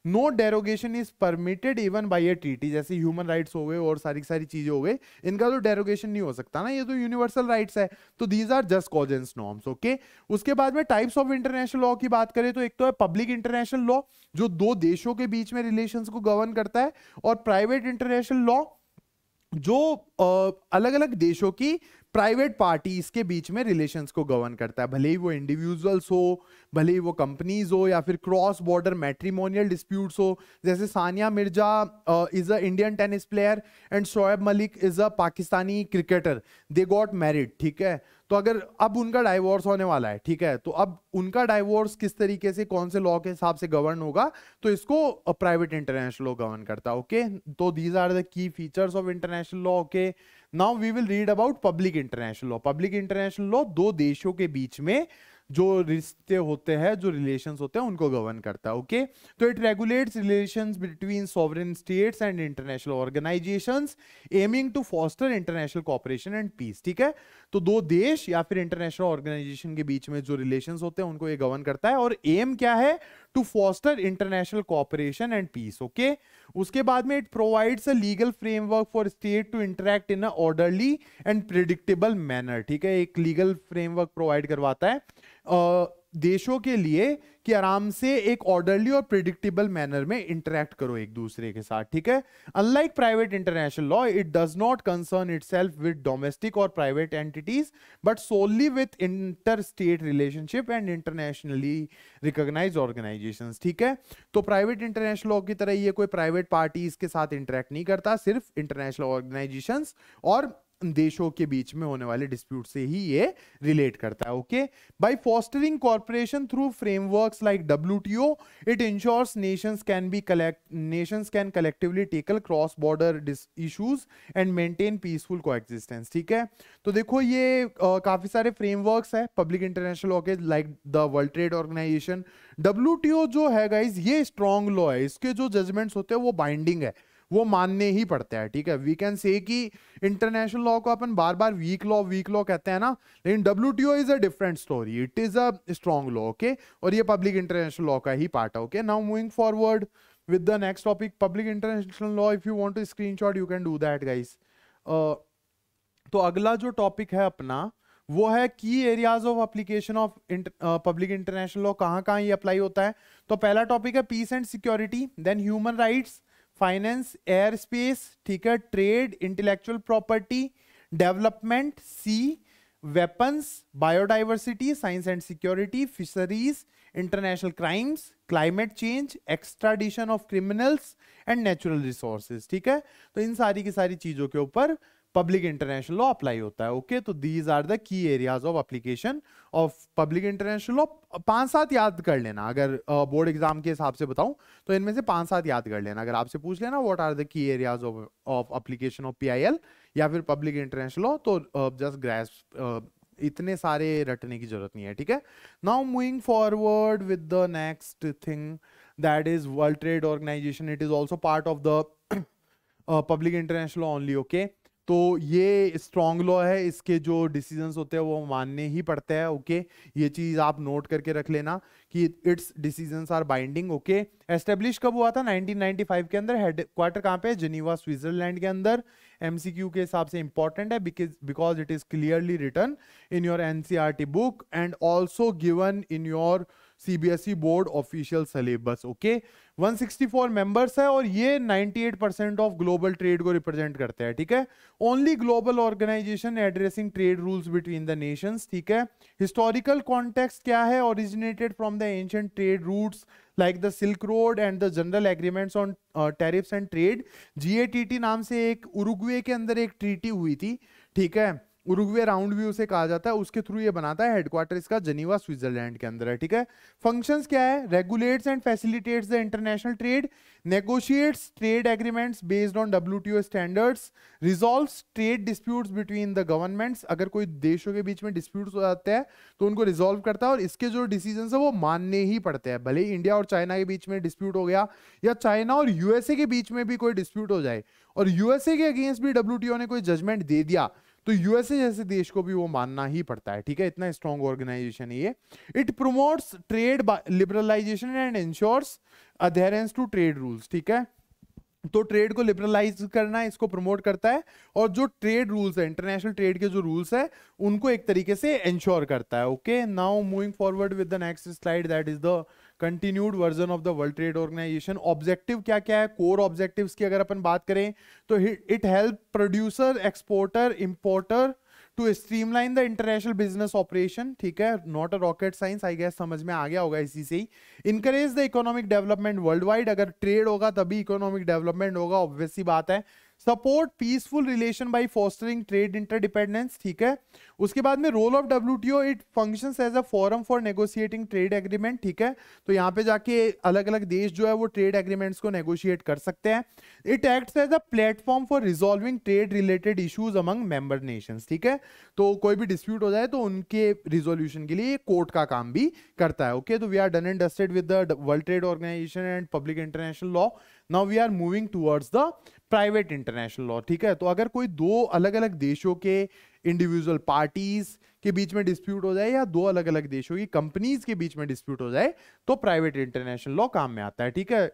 no derogation is permitted even by a treaty. जैसे ह्यूमन राइट्स हो गए और सारी सारी चीजें हो गई, इनका तो डेरोगेशन नहीं हो सकता ना, ये तो यूनिवर्सल राइट्स है। तो these are jus cogens norms, okay. उसके बाद में टाइप्स ऑफ इंटरनेशनल लॉ की बात करें तो एक तो है पब्लिक इंटरनेशनल लॉ जो दो देशों के बीच में रिलेशंस को गवर्न करता है, और प्राइवेट इंटरनेशनल लॉ जो अलग अलग देशों की प्राइवेट पार्टीज के बीच में रिलेशंस को गवर्न करता है, भले ही वो इंडिविजुअल्स हो, भले ही वो कंपनीज हो, या फिर क्रॉस बॉर्डर मैट्रिमोनियल डिस्प्यूट्स हो। जैसे Sania Mirza is a Indian tennis player and Shoaib Malik is a Pakistani cricketer, they got married, ठीक है। तो अगर अब उनका डाइवोर्स होने वाला है, ठीक है, तो अब उनका डाइवोर्स किस तरीके से, कौन से लॉ के हिसाब से गवर्न होगा, तो इसको प्राइवेट इंटरनेशनल लॉ गवर्न करता है, ओके। तो these are the key features of international law, okay. Now we will read about public international law. Public international law दो देशों के बीच में जो रिश्ते होते हैं, जो रिलेशंस होते हैं, उनको गवर्न करता है, ओके। तो it regulates relations between sovereign states and international organisations aiming to foster international cooperation and peace, ठीक है। तो दो देश या फिर इंटरनेशनल ऑर्गेनाइजेशन के बीच में जो रिलेशंस होते हैं उनको ये गवर्न करता है, और एम क्या है? To foster international cooperation and peace, okay. उसके बाद में it provides a legal framework for state to interact in a orderly and predictable manner, ठीक है। एक लीगल फ्रेमवर्क प्रोवाइड करवाता है देशों के लिए कि आराम से एक ऑर्डरली और प्रिडिक्टेबल मैनर में इंटरैक्ट करो एक दूसरे के साथ, ठीक है। Unlike private international law, it does not concern itself with domestic और private entities but solely with inter state relationship and internationally recognised organisations, ठीक है। तो प्राइवेट इंटरनेशनल लॉ की तरह ये कोई प्राइवेट पार्टीज के साथ इंटरैक्ट नहीं करता, सिर्फ इंटरनेशनल ऑर्गेनाइजेशंस और देशों के बीच में होने वाले डिस्प्यूट से ही ये रिलेट करता है। Okay, by fostering corporation through frameworks like WTO, it ensures nations can collectively tackle cross border issues and maintain peaceful coexistence. ठीक है, तो देखो ये काफी सारे फ्रेमवर्क्स है पब्लिक इंटरनेशनल लॉ के, like the World Trade Organisation. WTO जो है गाइज ये स्ट्रॉन्ग लॉ है, इसके जो जजमेंट्स होते हैं वो बाइंडिंग है, वो मानने ही पड़ते हैं। ठीक है, वी कैन से कि इंटरनेशनल लॉ को अपन बार बार वीक लॉ कहते हैं ना, लेकिन WTO is a different story, it is a strong law. Okay, और ये पब्लिक इंटरनेशनल लॉ का ही पार्ट है। Okay, now moving forward with the next topic, public international law. If you want to screenshot you can do that guys. तो अगला जो टॉपिक है अपना वो है की areas of application of public international law, कहाँ ये अप्लाई होता है। तो पहला टॉपिक है piece and security, then human rights, finance, air space, ठीक है, trade, intellectual property, development, sea, weapons, biodiversity, science and security, fisheries, international crimes, climate change, extradition of criminals and natural resources. ठीक है, तो इन सारी की सारी चीजों के ऊपर पब्लिक इंटरनेशनल लॉ अप्लाई होता है। ओके, तो these are the key areas of application of public international law. 5-7 याद कर लेना, अगर बोर्ड एग्जाम के हिसाब से बताऊं तो इनमें से 5-7 याद कर लेना। अगर आपसे पूछ लेना what are the key areas of application of PIL या फिर पब्लिक इंटरनेशनल लॉ, तो जस्ट ग्रैस्प, इतने सारे रटने की जरूरत नहीं है। ठीक है, now moving forward with the next thing, that is World Trade Organisation. It is also part of the public international law only. Okay, तो ये स्ट्रॉन्ग लॉ है, इसके जो डिसीजंस होते हैं वो मानने ही पड़ते हैं। ओके, ये चीज आप नोट करके रख लेना कि its decisions are binding. Okay, establish कब हुआ था? 1995 के अंदर। हेडक्वार्टर कहाँ पे? जिनीवा, स्विट्जरलैंड के अंदर। MCQ के हिसाब से इंपॉर्टेंट है because it is clearly written in your NCERT book and also given in your CBSE board official syllabus. Okay, 164 members है और ये 98% ऑफ ग्लोबल ट्रेड को रिप्रेजेंट करते हैं। ठीक है, only global organisation addressing trade rules between the nations. ठीक है, हिस्टोरिकल कॉन्टेक्स्ट क्या है? Originated from the ancient trade routes like the Silk Road and the General Agreements on Tariffs and trade. GATT नाम से एक उरुग्वे के अंदर एक ट्रीटी हुई थी। ठीक है, उरुग्वे राउंड भी उसे कहा जाता है, उसके थ्रू ये बनाता है। हेडक्वार्टर इसका जिनीवा, स्विट्जरलैंड के अंदर है। ठीक है, फंक्शंस क्या है? Regulates and facilitates the international trade, negotiates trade agreements based on WTO standards, resolves trade disputes between the governments. अगर कोई देशों के बीच में डिस्प्यूट्स हो जाते हैं तो उनको रिजॉल्व करता है और इसके जो डिसीजंस है वो मानने ही पड़ते हैं। भले इंडिया और चाइना के बीच में डिस्प्यूट हो गया या चाइना और USA के बीच में भी कोई डिस्प्यूट हो जाए और USA के अगेंस्ट भी WTO ने कोई जजमेंट दे दिया तो USA जैसे देश को भी वो मानना ही पड़ता है। ठीक है, इतना स्ट्रॉन्ग ऑर्गेनाइजेशन है ये। It promotes trade liberalisation and ensures adherence to trade rules. ठीक है, तो ट्रेड को लिबरलाइज करना इसको प्रमोट करता है और जो ट्रेड रूल्स है, इंटरनेशनल ट्रेड के जो रूल्स है उनको एक तरीके से इंश्योर करता है। Okay, now moving forward with the next slide, that is the continued version of the World Trade Organization. Objective क्या क्या है? कोर ऑब्जेक्टिव्स की अगर अपन बात करें तो it help producer, exporter, importer to streamline the international business operation. ठीक है, not a rocket science, I guess समझ में आ गया होगा इसी से ही। Encourage the economic development world wide, अगर ट्रेड होगा तभी इकोनॉमिक डेवलपमेंट होगा, ऑब्वियस सी बात है। Support peaceful relation by fostering trade interdependence. ठीक है, उसके बाद में role of WTO, it functions as a forum for negotiating trade agreement. ठीक है, तो यहाँ पे जाके अलग अलग देश जो है वो ट्रेड एग्रीमेंट्स को नेगोशिएट कर सकते हैं। It acts as a platform for resolving trade related issues among member nations. ठीक है, तो कोई भी डिस्प्यूट हो जाए तो उनके रिजोल्यूशन के लिए कोर्ट का काम भी करता है। ओके, तो we are done and dusted with the World Trade Organization and public international law. Now we are moving towards the private international law. ठीक है, तो अगर कोई दो अलग अलग देशों के इंडिविजुअल पार्टीज के बीच में डिस्प्यूट हो जाए या दो अलग अलग देशों की कंपनीज के बीच में डिस्प्यूट हो जाए तो प्राइवेट इंटरनेशनल लॉ काम में आता है। ठीक है,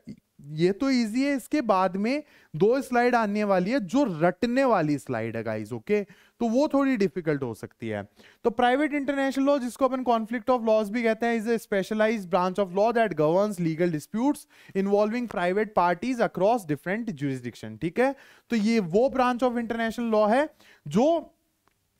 ये तो इजी है। इसके बाद में 2 स्लाइड आने वाली है जो रटने वाली स्लाइड है गाइस। ओके, तो वो थोड़ी डिफिकल्ट हो सकती है। तो प्राइवेट इंटरनेशनल लॉ, जिसको अपन कॉन्फ्लिक्ट ऑफ लॉज भी कहते हैं, is a specialised branch of law that governs legal disputes involving private parties across different jurisdiction. ठीक है, तो ये वो ब्रांच ऑफ इंटरनेशनल लॉ है जो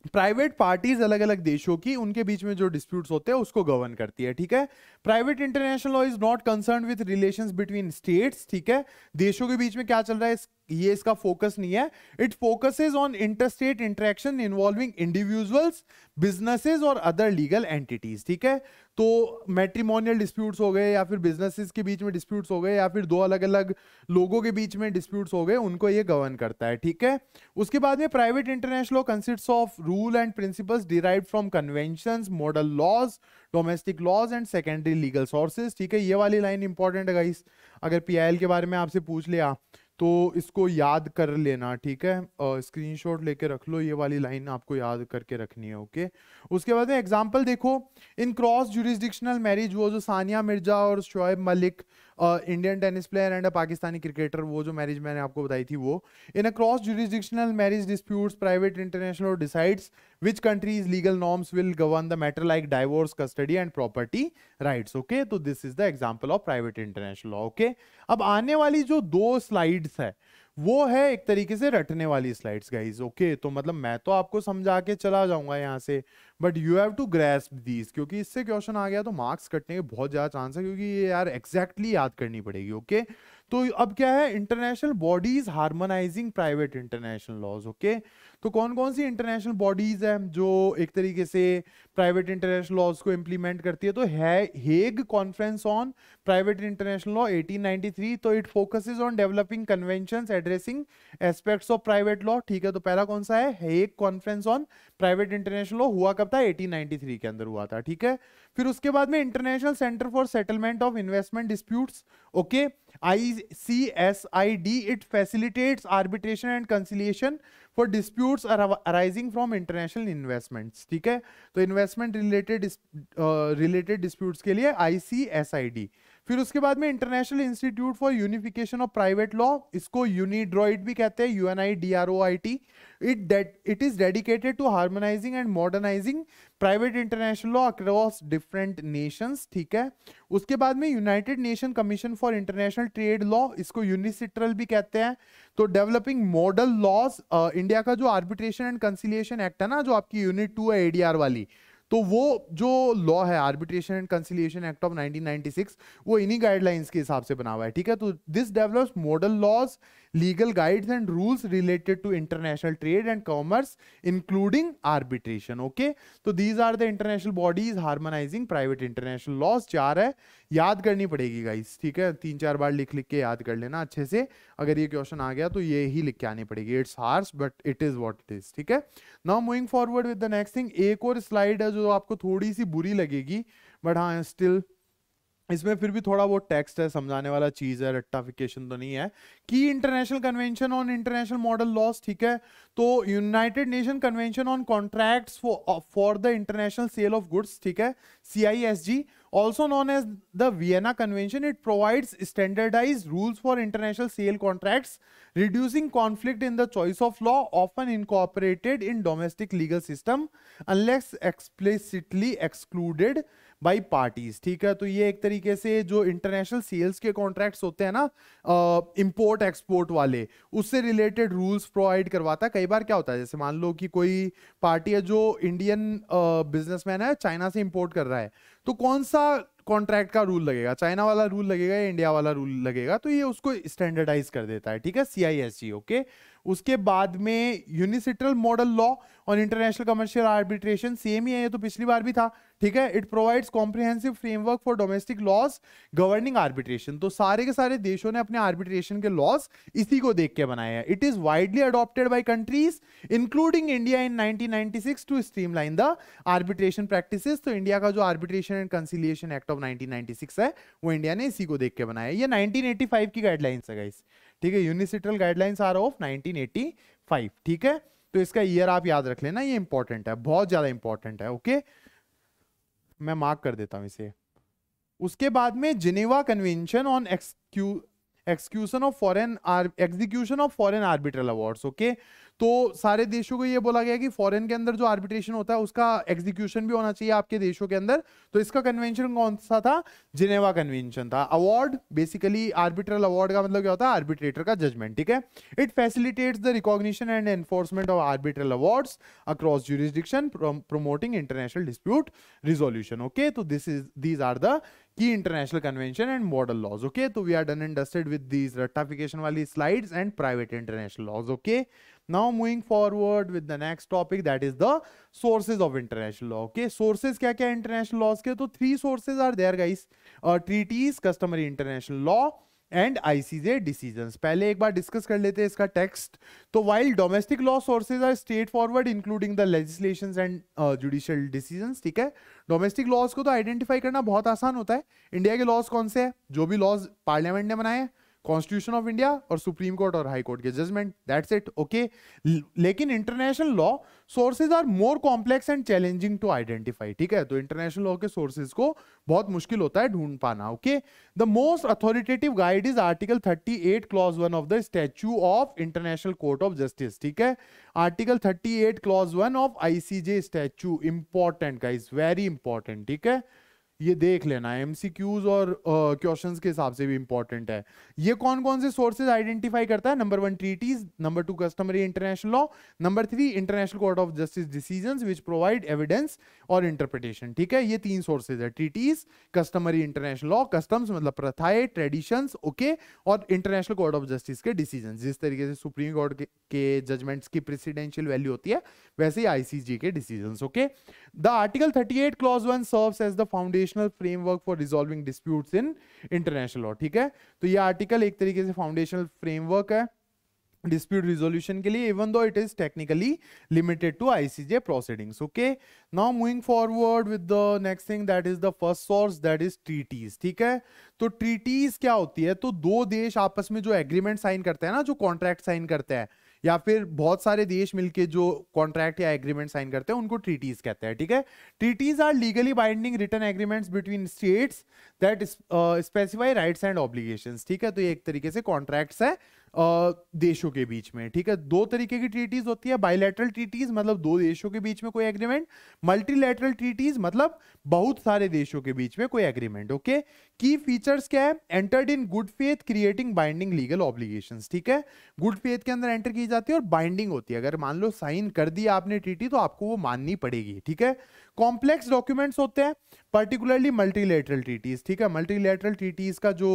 प्राइवेट पार्टीज अलग अलग देशों की उनके बीच में जो डिस्प्यूट्स होते हैं उसको गवर्न करती है। ठीक है, private international law is not concern with relations between states. ठीक है, देशों के बीच में क्या चल रहा है ये इसका फोकस नहीं है. It focuses on interstate interaction involving individuals, businesses और अदर लीगल एंटिटीज. ठीक है, तो मैट्रिमोनियल डिस्प्यूट्स हो गए या फिर बिजनेसेस के बीच में डिस्प्यूट्स हो गए या फिर दो अलग अलग लोगों के बीच में डिस्प्यूट्स हो गए, उनको ये गवर्न करता है. ठीक है, उसके बाद में private international law consists of rule and principles derived from conventions, model laws, domestic laws and secondary legal sources. ठीक है, ये वाली लाइन इंपॉर्टेंट है गाइस, अगर पीआईएल के बारे में आपसे पूछ लिया तो इसको याद कर लेना. ठीक है, स्क्रीनशॉट लेके रख लो, ये वाली लाइन आपको याद करके रखनी है. ओके, उसके बाद में एग्जांपल देखो, इन क्रॉस जुरिस्डिक्शनल मैरिज, वो जो सानिया मिर्जा और Shoaib Malik, Indian tennis player and Pakistani cricketer, वो जो मैरिज मैंने आपको बताई थी वो, in a cross jurisdictional marriage disputes private international decides which country's legal norms will govern the matter like divorce, custody and property rights. Okay, तो this is the example of private international law. Okay, अब आने वाली जो दो स्लाइड्स है वो है एक तरीके से रटने वाली स्लाइड्स गाइज. ओके, तो मतलब मैं तो आपको समझा के चला जाऊंगा यहाँ से, but you have to grasp these, क्योंकि इससे क्वेश्चन आ गया तो मार्क्स कटने के बहुत ज्यादा चांस है, क्योंकि ये यार एग्जैक्टली याद करनी पड़ेगी. ओके, तो अब क्या है, international bodies harmonising private international laws. Okay, तो कौन कौन सी इंटरनेशनल बॉडीज है जो एक तरीके से प्राइवेट इंटरनेशनल लॉज को इंप्लीमेंट करती है, तो है Hague conference on private international law 1893. तो it focuses on developing conventions addressing aspects of private law. ठीक है, तो पहला कौन सा है, Hague conference on private international law, हुआ कब था, 1893 के अंदर हुआ था. ठीक है, फिर उसके बाद में international centre for settlement of investment disputes. Okay, ICSID, it facilitates arbitration and conciliation for disputes arising from international investments. ठीक है, तो इन्वेस्टमेंट रिलेटेड डिस्प्यूट्स के लिए ICSID. फिर उसके बाद में international institute for unification of private law, इसको यूनिड्रॉइड भी कहते हैं, UNIDROIT. It is dedicated to harmonizing and modernizing private international law across different nations. ठीक है, उसके बाद में United nation commission for international trade law, इसको यूनिसिट्रल भी कहते हैं. तो डेवलपिंग मॉडल लॉज, इंडिया का जो आर्बिट्रेशन एंड कंसिलिएशन एक्ट है ना, जो आपकी यूनिट 2 है ADR वाली, तो वो जो लॉ है arbitration and conciliation act of 1996, वो इन्हीं गाइडलाइंस के हिसाब से बना हुआ है. ठीक है, तो this develops model laws, legal guides and rules related to international trade and commerce including arbitration. Okay, so these are the international bodies harmonizing private international laws. 4 है, याद करनी पड़ेगी गाइस. ठीक है, 3-4 बार लिख लिख के याद कर लेना अच्छे से, अगर ये क्वेश्चन आ गया तो ये ही लिख के आनी पड़ेगी. It's harsh but it is what it is. ठीक है, now moving forward with the next thing. एक और स्लाइड है जो आपको थोड़ी सी बुरी लगेगी, बट हाँ स्टिल इसमें फिर भी थोड़ा वो टेक्स्ट है, समझाने वाला चीज है, रट्टाफिकेशन तो नहीं है. की international convention on international model laws. ठीक है, तो United Nation convention on contracts for the international sale of goods. ठीक है, CISG, also known as the Vienna Convention. It provides standardized rules for international sale contracts, reducing conflict in the choice of law, often incorporated in domestic legal system unless explicitly excluded by parties. ठीक है, तो ये एक तरीके से जो इंटरनेशनल सेल्स के कॉन्ट्रैक्ट्स होते हैं ना, इंपोर्ट एक्सपोर्ट वाले, उससे रिलेटेड रूल्स प्रोवाइड करवाता है. कई बार क्या होता है, जैसे मान लो कि कोई पार्टी है जो इंडियन बिजनेसमैन है, चाइना से इंपोर्ट कर रहा है, तो कौन सा कॉन्ट्रैक्ट का रूल लगेगा, चाइना वाला रूल लगेगा या इंडिया वाला रूल लगेगा, तो ये उसको स्टैंडर्डाइज कर देता है. ठीक है, CISG. ओके, उसके बाद में UNCITRAL model law on international commercial arbitration, same ही है, ये तो पिछली बार भी था. ठीक है, it provides comprehensive framework for domestic laws governing arbitration. तो सारे के सारे देशों ने अपने आर्बिट्रेशन के लॉज इसी को देख के बनाए हैं. It is widely adopted by countries including India in 1996 to streamline the arbitration practices. तो इंडिया का जो arbitration and conciliation act of 1996 है, वो इंडिया ने इसी को देख के बनाया है. ये 1985 की गाइडलाइंस है गाइस. ठीक है, यूनिसिट्रल गाइडलाइंस आर ऑफ 1985. ठीक है, तो इसका ईयर आप याद रख लेना, ये इंपॉर्टेंट है, बहुत ज्यादा इंपॉर्टेंट है. ओके, मैं मार्क कर देता हूं इसे. उसके बाद में Geneva convention on execution of foreign arbitral awards. Okay, तो सारे देशों को ये बोला गया कि फॉरेन के अंदर जो आर्बिट्रेशन होता है उसका एग्जीक्यूशन भी होना चाहिए आपके देशों के अंदर. तो इसका कन्वेंशन कौन सा था, जिनेवा कन्वेंशन था. अवार्ड बेसिकली आर्बिट्रल अवार्ड का मतलब क्या होता है, आर्बिट्रेटर का जजमेंट. ठीक है, it facilitates the recognition and enforcement of arbitral awards across jurisdiction, promoting international dispute resolution. Okay, तो these are the key international convention and model laws. Okay, तो we are done and dusted with these ratification वाली slides and private international laws. Okay, now moving forward with the next topic, that is the sources of international law. Okay, sources क्या क्या international laws के? तो 3 sources are there guys: treaties, customary international law and ICJ decisions. पहले एक बार डिस्कस कर लेते हैं इसका टेक्स्ट. तो while domestic law sources are straight forward including the legislations and judicial decisions. ठीक है, डोमेस्टिक लॉज को तो आइडेंटिफाई करना बहुत आसान होता है. इंडिया के लॉज कौन से हैं? जो भी लॉज पार्लियामेंट ने बनाए हैं, कॉन्स्टिट्यूशन ऑफ इंडिया और सुप्रीम कोर्ट और हाई कोर्ट के जजमेंट, दैट्स इट. ओके, लेकिन international law sources are more complex and challenging to identify. ठीक है, तो इंटरनेशनल लॉ के सोर्सेज को बहुत मुश्किल होता है ढूंढ पाना. Okay, the most authoritative guide is article 38 clause 1 of the statue of international court of Justice. ठीक है, article 38 clause 1 of ICJ statue. Important guys, very important. ठीक है, ये देख लेना, एमसीक्यूज और क्वेश्चंस के हिसाब से भी इंपॉर्टेंट है. ये कौन कौन से सोर्सेज आइडेंटिफाई करता है? Number 1 treaties, number 2 customary international law, number 3 International court of Justice decisions which provide evidence और इंटरप्रिटेशन. ठीक है, ये 3 सोर्सेज है: treaties, customary international law, customs मतलब प्रथाएं, ट्रेडिशंस, ओके, और इंटरनेशनल कोर्ट ऑफ जस्टिस के डिसीजंस. जिस तरीके से सुप्रीम कोर्ट के जजमेंट्स की प्रेसिडेंशियल वैल्यू होती है, वैसे ही आईसीजे के decisions. Okay, the article 38 clause 1 serves as the foundational framework for resolving disputes in international law. ठीक है, तो ये आर्टिकल एक तरीके से फाउंडेशनल फ्रेमवर्क है dispute resolution के लिए, even though it is technically limited to ICJ proceedings. Okay, now moving forward with the next thing, that is the first source, that is treaties. ठीक है, तो treaties क्या होती है? तो दो देश आपस में जो एग्रीमेंट साइन करते हैं ना, जो कॉन्ट्रैक्ट साइन करते हैं, या फिर बहुत सारे देश मिलके जो कॉन्ट्रैक्ट या एग्रीमेंट साइन करते हैं, उनको ट्रीटीज कहते हैं. ठीक है, treaties are legally binding written agreements between states that specify rights and obligations. ठीक है, तो ये एक तरीके से कॉन्ट्रैक्ट्स है देशों के बीच में. ठीक है, दो तरीके की ट्रीटीज होती है: बायलैटरल ट्रीटीज मतलब दो देशों के बीच में कोई एग्रीमेंट, मल्टीलैटरल ट्रीटीज मतलब बहुत सारे देशों के बीच में कोई एग्रीमेंट. ओके, की फीचर्स क्या है? Entered in good faith, creating binding legal obligations. ठीक है, गुड फेथ के अंदर एंटर की जाती है और बाइंडिंग होती है. अगर मान लो साइन कर दिया आपने ट्रीटी, तो आपको वो माननी पड़ेगी. ठीक है, कॉम्प्लेक्स डॉक्यूमेंट्स होते हैं, पर्टिकुलरली मल्टीलैटरल ट्रीटीज. ठीक है, मल्टीलैटरल ट्रीटीज का जो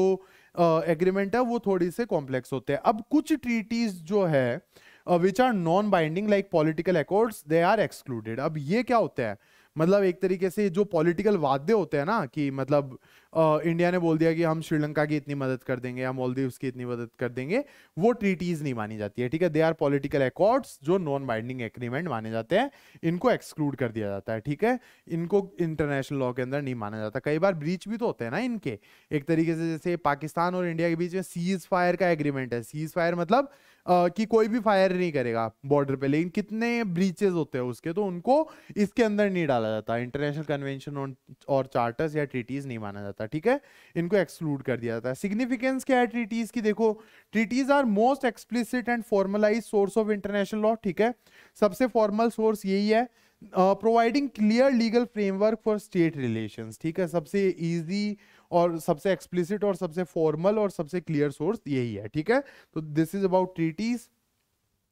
एग्रीमेंट है वो थोड़ी से कॉम्प्लेक्स होते हैं. अब कुछ ट्रीटीज जो है which are non binding like political accords, they are excluded. अब ये क्या होता है? मतलब एक तरीके से जो पॉलिटिकल वादे होते हैं ना, कि मतलब इंडिया ने बोल दिया कि हम श्रीलंका की इतनी मदद कर देंगे या मालदीव्स की इतनी मदद कर देंगे, वो ट्रीटीज नहीं मानी जाती है. ठीक है, दे आर पॉलिटिकल अकॉर्ड्स जो नॉन बाइंडिंग एग्रीमेंट माने जाते हैं, इनको एक्सक्लूड कर दिया जाता है. ठीक है, इनको इंटरनेशनल लॉ के अंदर नहीं माना जाता. कई बार ब्रीच भी तो होते हैं ना इनके, एक तरीके से. जैसे पाकिस्तान और इंडिया के बीच में सीज फायर का एग्रीमेंट है. सीज फायर मतलब कि कोई भी फायर नहीं करेगा बॉर्डर पे, लेकिन कितने ब्रीचेस होते हैं उसके, तो उनको इसके अंदर नहीं डाला जाता. इंटरनेशनल कन्वेंशन और चार्टर्स या ट्रीटीज नहीं माना जाता. ठीक है, इनको एक्सक्लूड कर दिया जाता है. सिग्निफिकेंस क्या है ट्रीटीज की? देखो, treaties are most explicit and formalise source of international law. ठीक है, सबसे फॉर्मल सोर्स यही है. Providing clear legal framework for state relations. ठीक है, सबसे इजी और सबसे एक्सप्लिसिट और सबसे फॉर्मल और सबसे क्लियर सोर्स यही है. ठीक है, तो this is about treaties.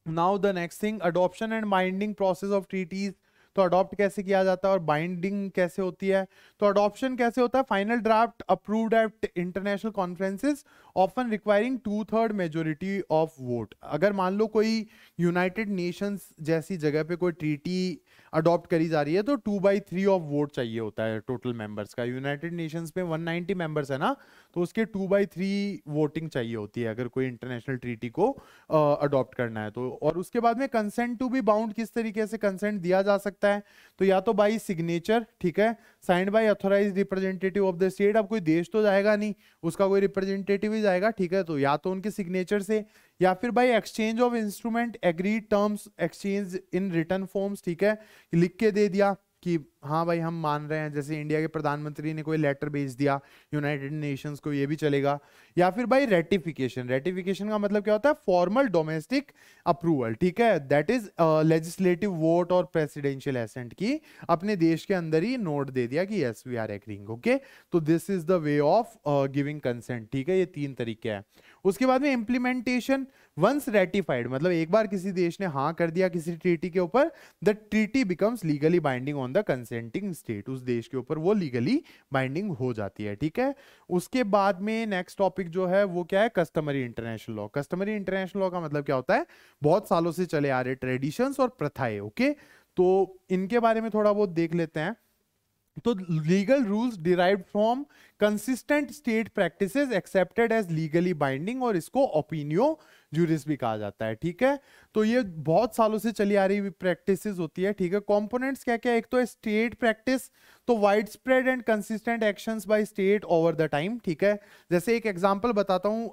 Now the next thing, adoption and binding process of treaties. तो अडॉप्ट कैसे किया जाता है और बाइंडिंग कैसे होती है? तो अडॉप्शन कैसे होता है? Final draft approved at international conferences often requiring 2/3 majority of vote. अगर मान लो कोई यूनाइटेड नेशंस जैसी जगह पे कोई ट्रीटी अडॉप्ट करी जा रही है, तो 2/3 ऑफ वोट चाहिए होता है टोटल मेंबर्स का. यूनाइटेड नेशंस में 190 मेंबर्स है ना, तो उसके 2/3 वोटिंग चाहिए होती है अगर कोई इंटरनेशनल ट्रीटी को अडॉप्ट करना है तो. और उसके बाद में कंसेंट टू बी बाउंड, किस तरीके से कंसेंट दिया जा सकता है? तो या तो बाई सिग्नेचर, ठीक है, signed by authorised representative of the state. अब कोई देश तो जाएगा नहीं, उसका कोई रिप्रेजेंटेटिव ही जाएगा. ठीक है, तो या तो उनके सिग्नेचर से, या फिर by exchange of instrument, agreed terms exchange in written forms. ठीक है, लिख के दे दिया कि हाँ भाई हम मान रहे हैं. जैसे इंडिया के प्रधानमंत्री ने कोई लेटर भेज दिया यूनाइटेड नेशंस को, ये भी चलेगा. या फिर भाई रेटिफिकेशन. रेटिफिकेशन का मतलब क्या होता है? Formal domestic approval. ठीक है, दैट इज लेजिस्लेटिव वोट और प्रेसिडेंशियल एसेंट की अपने देश के अंदर ही नोट दे दिया कि yes we are agreeing. Okay, तो this is the way of giving consent. ठीक है, ये 3 तरीके हैं. उसके बाद में इंप्लीमेंटेशन. वंस रेटिफाइड मतलब एक बार किसी देश ने हाँ कर दिया किसी ट्रीटी के ऊपर, the treaty becomes legally binding on the consent consenting state, उस देश के ऊपर वो लीगली बाइंडिंग हो जाती है, ठीक है। उसके बाद में नेक्स्ट टॉपिक जो है वो क्या है, customary international law. Customary international law का मतलब क्या होता है, बहुत सालों से चले आ रहे ट्रेडिशंस और प्रथाएं, ओके। तो इनके बारे में थोड़ा बहुत देख लेते हैं। तो legal rules derived from consistent state practices accepted as legally binding, और इसको ओपिनियो ज्यूरिस भी कहा जाता है, ठीक है। तो ये बहुत सालों से चली आ रही प्रैक्टिसेस होती है, ठीक है। कंपोनेंट्स क्या क्या है, एक तो स्टेट प्रैक्टिस, तो wide spread and consistent actions by state over the time, ठीक है। जैसे एक एग्जांपल बताता हूं,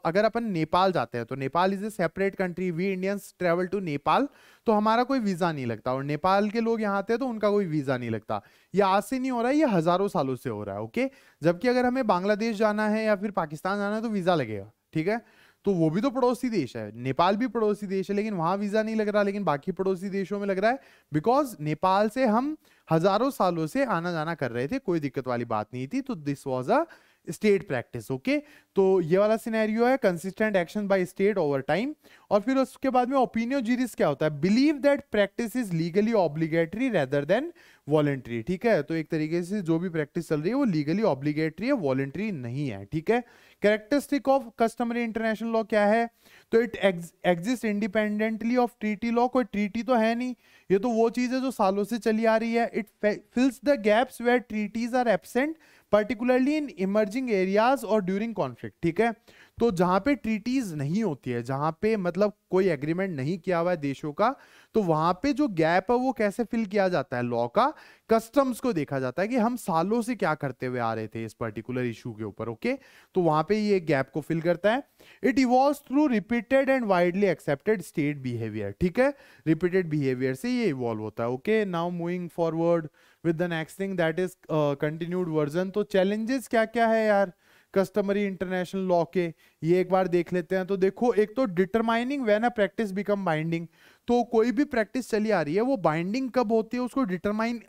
अगर अपन नेपाल जाते हैं तो Nepal is a separate country, we Indians travel to Nepal, तो हमारा कोई वीजा नहीं लगता, और नेपाल के लोग यहाँ आते हैं तो उनका कोई वीजा नहीं लगता। ये आज से नहीं हो रहा है, ये हजारों सालों से हो रहा है, ओके। जबकि अगर हमें बांग्लादेश जाना है या फिर पाकिस्तान जाना है तो वीजा लगेगा, ठीक है। तो वो भी तो पड़ोसी देश है, नेपाल भी पड़ोसी देश है, लेकिन वहां वीजा नहीं लग रहा, लेकिन बाकी पड़ोसी देशों में लग रहा है, बिकॉज नेपाल से हम हजारों सालों से आना जाना कर रहे थे, कोई दिक्कत वाली बात नहीं थी। तो this was a state practice, okay. तो ये वाला सिनेरियो है consistent action by state over time. और फिर उसके बाद में ओपिनियो ज्यूरिस क्या होता है, believe that practice is legally obligatory rather than voluntary, ठीक है। तो एक तरीके से जो भी प्रैक्टिस चल रही है वो लीगली ऑब्लिगेटरी है, वॉलेंट्री नहीं है, ठीक है। Characteristic of customary international law क्या है, तो it exist independently of treaty law, कोई ट्रीटी तो है नहीं, ये तो वो चीज है जो सालों से चली आ रही है। It fills the gaps where treaties are absent, particularly in emerging areas और ड्यूरिंग कॉन्फ्लिक्ट, ठीक है। तो जहां पे ट्रीटीज नहीं होती है, जहां पे मतलब कोई एग्रीमेंट नहीं किया हुआ है देशों का, तो वहां पे जो गैप है वो कैसे फिल किया जाता है, लॉ का, कस्टम्स को देखा जाता है कि हम सालों से क्या करते हुए आ रहे थे इस पर्टिकुलर इशू के ऊपर, ओके। तो वहां पे ये गैप को फिल करता है। It evolves through repeated and widely accepted state behaviour, ठीक है। रिपीटेड बिहेवियर से ये इवॉल्व होता है, okay. Now moving forward with the next thing that is continued version. तो चैलेंजेस क्या क्या है यार कस्टमरी इंटरनेशनल लॉ के, ये एक बार देख लेते हैं। तो देखो, एक तो determining when a practice become binding, तो कोई भी प्रैक्टिस चली आ रही है वो बाइंडिंग कब होती है उसको डिटरमाइन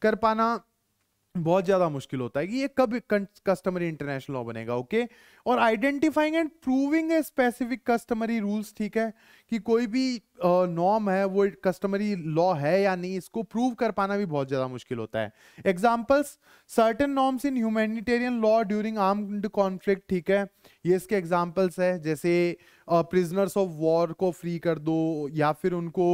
कर पाना बहुत ज्यादा मुश्किल होता है कि ये कब कस्टमरी इंटरनेशनल लॉ बनेगा, ओके। और identifying and proving a specific customary rules, ठीक है, कि कोई भी नॉर्म है वो कस्टमरी लॉ है या नहीं, इसको प्रूव कर पाना भी बहुत ज्यादा मुश्किल होता है। Examples, certain norms in humanitarian law during armed conflict, ठीक है, ये इसके एग्जांपल्स है। जैसे प्रिजनर्स ऑफ वॉर को फ्री कर दो, या फिर उनको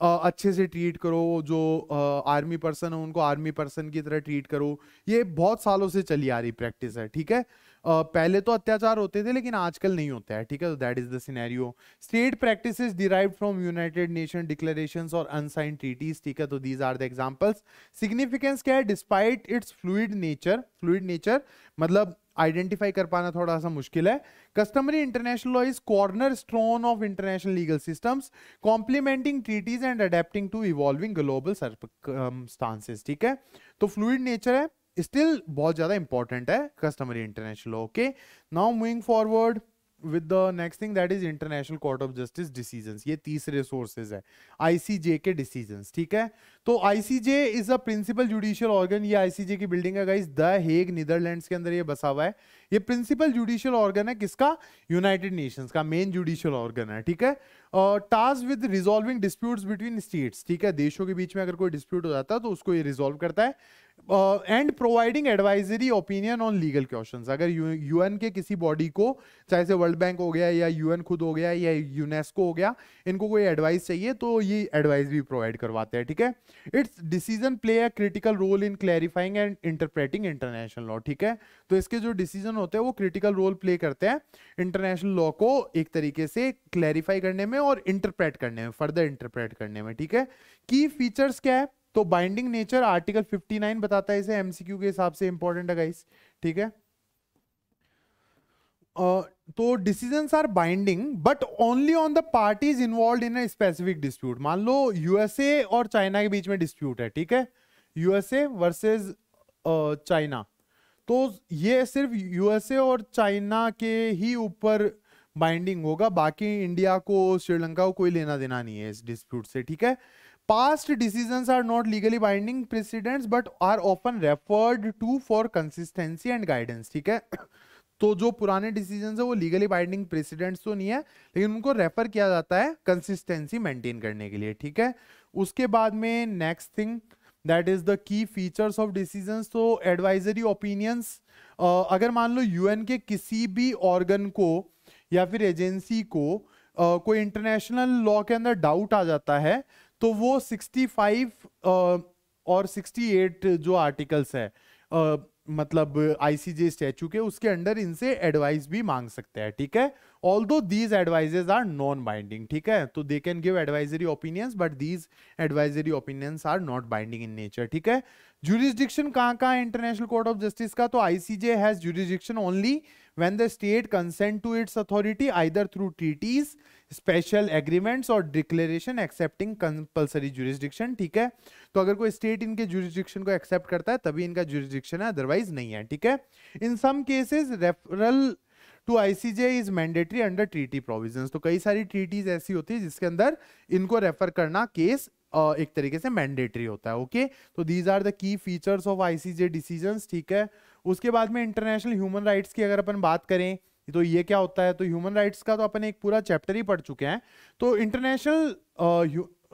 अच्छे से ट्रीट करो, जो आर्मी पर्सन है उनको आर्मी पर्सन की तरह ट्रीट करो। ये बहुत सालों से चली आ रही प्रैक्टिस है, ठीक है। पहले तो अत्याचार होते थे लेकिन आजकल नहीं होता है, ठीक है। तो that is the scenario. State practices derived from United Nation declarations और अनसाइन ट्रीटीज, ठीक है। तो these are the examples. Significance क्या है, डिस्पाइट इट्स फ्लूइड नेचर मतलब आइडेंटिफाई कर पाना थोड़ा सा मुश्किल है। Customary international law is cornerstone of international legal systems, complementing treaties and adapting to evolving global circumstances, ठीक है। तो फ्लूइड नेचर है, स्टिल बहुत ज्यादा इंपॉर्टेंट है customary international law, okay. Now moving forward with the next thing that is international court of Justice decisions, ये तीसरे सोर्सेज है आईसीजे के डिसीजंस, ठीक है। तो ICJ is a principal judicial organ, ये आईसीजे की बिल्डिंग है गाइस, द हेग नीदरलैंड्स के अंदर ये बसा हुआ है। ये प्रिंसिपल जुडिशियल ऑर्गन है किसका, यूनाइटेड नेशंस का मेन जुडिशियल ऑर्गन है, ठीक है। Task with resolving disputes between states, ठीक है, देशों के बीच में अगर कोई डिस्प्यूट हो जाता है तो उसको ये रिजॉल्व करता है। And providing advisory opinion on legal questions, अगर यूएन के किसी बॉडी को, चाहे से वर्ल्ड बैंक हो गया या यूएन खुद हो गया या यूनेस्को हो गया, इनको कोई एडवाइस चाहिए तो ये एडवाइस भी प्रोवाइड करवाते हैं, ठीक है। Its decision play a critical role in clarifying and interpreting international law, ठीक है। तो इसके जो डिसीजन होते हैं वो क्रिटिकल रोल प्ले करते हैं इंटरनेशनल लॉ को एक तरीके से क्लैरिफाई करने में और इंटरप्रेट करने में, फर्दर इंटरप्रेट करने में, ठीक है। की फीचर्स क्या है, तो बाइंडिंग नेचर आर्टिकल 59 बताता है इसे, एमसीक्यू के हिसाब से इंपॉर्टेंट है गाइस, ठीक है। तो decisions are binding but only on the parties involved in a specific dispute. मान लो यूएसए और चाइना के बीच में डिस्प्यूट है, ठीक है, यूएसए वर्सेस चाइना, तो ये सिर्फ यूएसए और चाइना के ही ऊपर बाइंडिंग होगा, बाकी इंडिया को, श्रीलंका को कोई लेना देना नहीं है इस डिस्प्यूट से, ठीक है। Past decisions are not legally binding precedents but are often referred to for consistency and guidance, ठीक है। तो जो पुराने डिसीजंस है वो लीगली बाइंडिंग प्रेसिडेंट्स तो नहीं है, लेकिन उनको रेफर किया जाता है कंसिस्टेंसी मेंटेन करने के लिए, ठीक है। उसके बाद में next thing that is the key features of decisions. तो एडवाइजरी ओपिनियंस, अगर मान लो यूएन के किसी भी ऑर्गन को या फिर एजेंसी को कोई इंटरनेशनल लॉ के अंदर डाउट आ जाता है, तो वो 65 और 68 जो आर्टिकल्स है मतलब आईसीजे स्टैचू के, उसके अंडर इनसे एडवाइस भी मांग सकते हैं, ठीक है। Although these advises are non binding, ठीक है, तो they can give advisory opinions but these advisory opinions are not binding in nature, ठीक है। जुरिस्डिक्शन कहाँ है इंटरनेशनल कोर्ट ऑफ जस्टिस का? तो ICJ has jurisdiction only when the state consent to its authority either through treaties, special agreements or declaration accepting compulsory jurisdiction, ठीक है। तो अगर कोई स्टेट इनके jurisdiction को एक्सेप्ट करता है तभी इनका jurisdiction है, अदरवाइज नहीं है, ठीक है। In some cases referral to ICJ is mandatory under treaty provisions. तो कई सारी ट्रीटीज ऐसी होती है जिसके अंदर इनको रेफर करना केस एक तरीके से मैंडेटरी होता है, ओके। तो these are the key features of ICJ decisions, ठीक है। उसके बाद में इंटरनेशनल ह्यूमन राइट्स की अगर अपन बात करें तो ये क्या होता है, तो ह्यूमन राइट्स का तो अपन एक पूरा चैप्टर ही पढ़ चुके हैं। तो international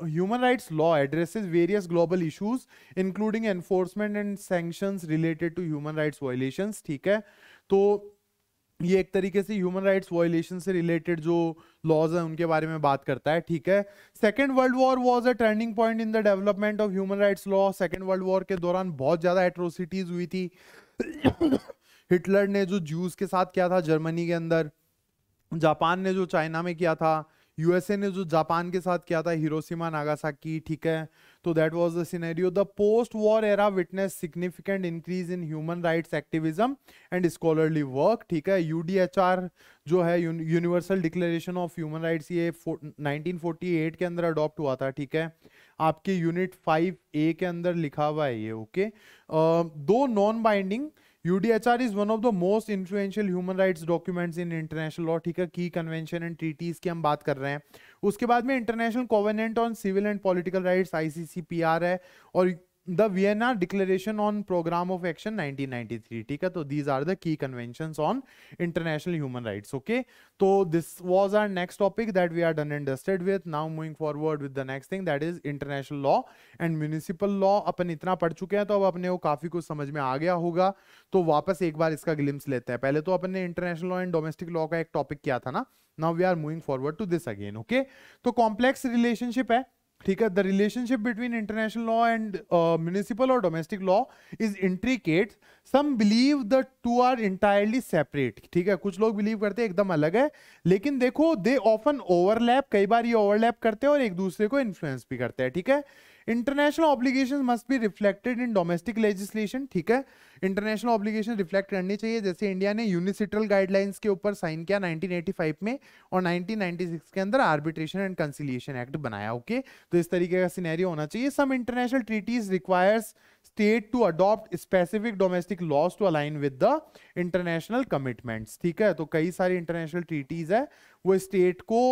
human rights law addresses various global issues including enforcement and sanctions related to human rights violations, ठीक है। तो ये एक तरीके से ह्यूमन राइट्स वायलेशन से रिलेटेड जो लॉज हैं उनके बारे में बात करता है, ठीक है। Second world war was a turning point in the development of human rights law. Second world war के दौरान बहुत ज्यादा एट्रोसिटीज हुई थी। हिटलर ने जो ज्यूज के साथ किया था जर्मनी के अंदर, जापान ने जो चाइना में किया था, यूएसए ने जो जापान के साथ किया था हिरोशिमा नागासाकी, ठीक है। तो that was the scenario. The post war era witness significant increase in human rights activism and scholarly work, ठीक है। यूडीएचआर जो है universal declaration of human rights, ये 1948 के अंदर अडॉप्ट हुआ था, ठीक है। आपके यूनिट 5A के अंदर लिखा हुआ है ये, ओके। दो non binding, UDHR is one of the most influential human rights documents in international law, ठीक है। की कन्वेंशन एंड ट्रीटीज की हम बात कर रहे हैं। उसके बाद में international covenant on civil and political rights ICCPR है, और the Vienna declaration on program of action 1993, ठीक है। तो these are the key conventions on international human rights, okay. तो this was our next topic that we are done and dusted with. Now moving forward with the next thing that is international law and municipal law. अपन इतना पढ़ चुके हैं तो अब अपने को काफी कुछ समझ में आ गया होगा, तो वापस एक बार इसका ग्लिम्स लेते हैं। पहले तो अपन ने international law and domestic law का एक टॉपिक किया था ना, now we are moving forward to this again, okay. तो कॉम्प्लेक्स रिलेशनशिप है, ठीक है। The relationship between international law and municipal और domestic law is intricate. Some believe the two are entirely separate, ठीक है। कुछ लोग बिलीव करते हैं एकदम अलग है, लेकिन देखो दे ऑफन ओवरलैप, कई बार ये ओवरलैप करते हैं और एक दूसरे को इन्फ्लुएंस भी करते हैं, ठीक है। International obligation must be reflected in domestic legislation, ठीक है। इंटरनेशनल ऑब्लिगेशन रिफ्लेक्ट करनी चाहिए, जैसे इंडिया ने यूनिसिटरल गाइडलाइंस के ऊपर साइन किया 1985 में, और 1996 के अंदर आर्बिट्रेशन एंड कंसिलिएशन एक्ट बनाया, ओके। तो इस तरीके का सिनेरियो होना चाहिए। Some international treaties requires state to adopt specific domestic laws to align with the international commitments, ठीक है। तो कई सारी इंटरनेशनल ट्रीटीज है वो स्टेट को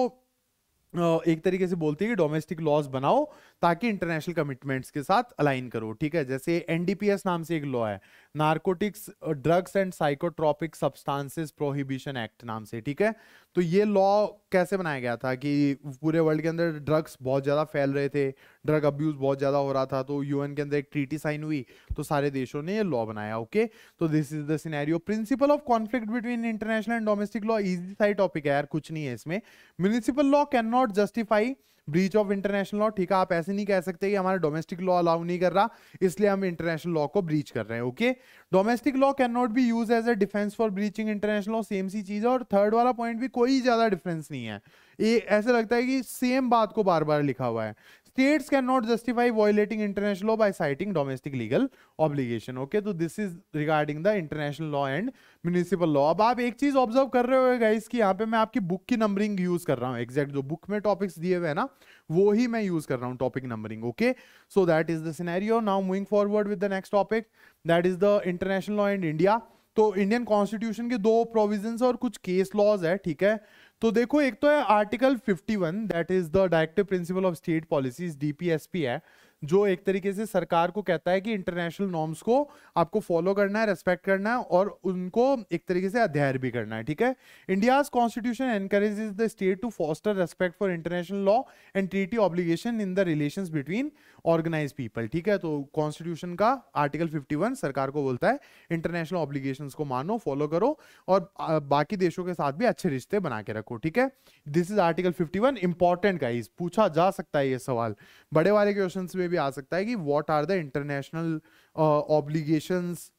एक तरीके से बोलती है कि डोमेस्टिक लॉज बनाओ ताकि इंटरनेशनल कमिटमेंट्स के साथ अलाइन करो, ठीक है। जैसे एनडीपीएस नाम से एक लॉ है, narcotics drugs and psychotropic substances prohibition act नाम से, ठीक है। तो ये लॉ कैसे बनाया गया था कि पूरे वर्ल्ड के अंदर ड्रग्स बहुत ज्यादा फैल रहे थे, ड्रग अब्यूज बहुत ज्यादा हो रहा था, तो यूएन के अंदर एक ट्रीटी साइन हुई, तो सारे देशों ने ये लॉ बनाया, ओके। तो this is the scenario. Principle of conflict between international and domestic law, easy side topic है यार, कुछ नहीं है इसमें। Municipal law can not justify breach of international law, ठीक है। आप ऐसे नहीं कह सकते कि हमारा डोमेस्टिक लॉ अलाउ नहीं कर रहा इसलिए हम इंटरनेशनल लॉ को ब्रीच कर रहे हैं, okay. Domestic law can not be use as a defence for breaching international law, same सी चीज है। और थर्ड वाला पॉइंट भी कोई ज्यादा डिफरेंस नहीं है, ये ऐसे लगता है कि सेम बात को बार बार लिखा हुआ है। States cannot justify violating international law by citing domestic legal obligation, okay। तो this is regarding the international law and municipal law। अब आप एक चीज ऑब्जर्व कर रहे हो गाइस कि यहाँ पे मैं आपकी बुक की नंबरिंग यूज कर रहा हूँ, एग्जैक्ट जो बुक में टॉपिक्स दिए हुए हैं ना वो ही मैं यूज कर रहा हूँ topic numbering, okay. So that is the scenario. Now moving forward with the next topic that is the international law and India. तो इंडियन कॉन्स्टिट्यूशन के दो प्रोविजंस और कुछ केस लॉज है, ठीक है। तो देखो एक तो है article 51 that is the directive principle of state policies, DPSP है। जो एक तरीके से सरकार को कहता है कि इंटरनेशनल नॉर्म्स को आपको फॉलो करना है, रेस्पेक्ट करना है और उनको एक तरीके से अध्ययन भी करना है, ठीक है। India's constitution encourages the state to foster respect for international law and treaty obligation in the relations between organised people, ठीक है। तो कॉन्स्टिट्यूशन का आर्टिकल 51 सरकार को बोलता है इंटरनेशनल ऑब्लिगेशंस को मानो, फॉलो करो और बाकी देशों के साथ भी अच्छे रिश्ते बना के रखो, ठीक है। This is article 51, important guys, पूछा जा सकता है ये सवाल, बड़े वाले क्वेश्चंस में भी आ सकता है कि what are the international obligations,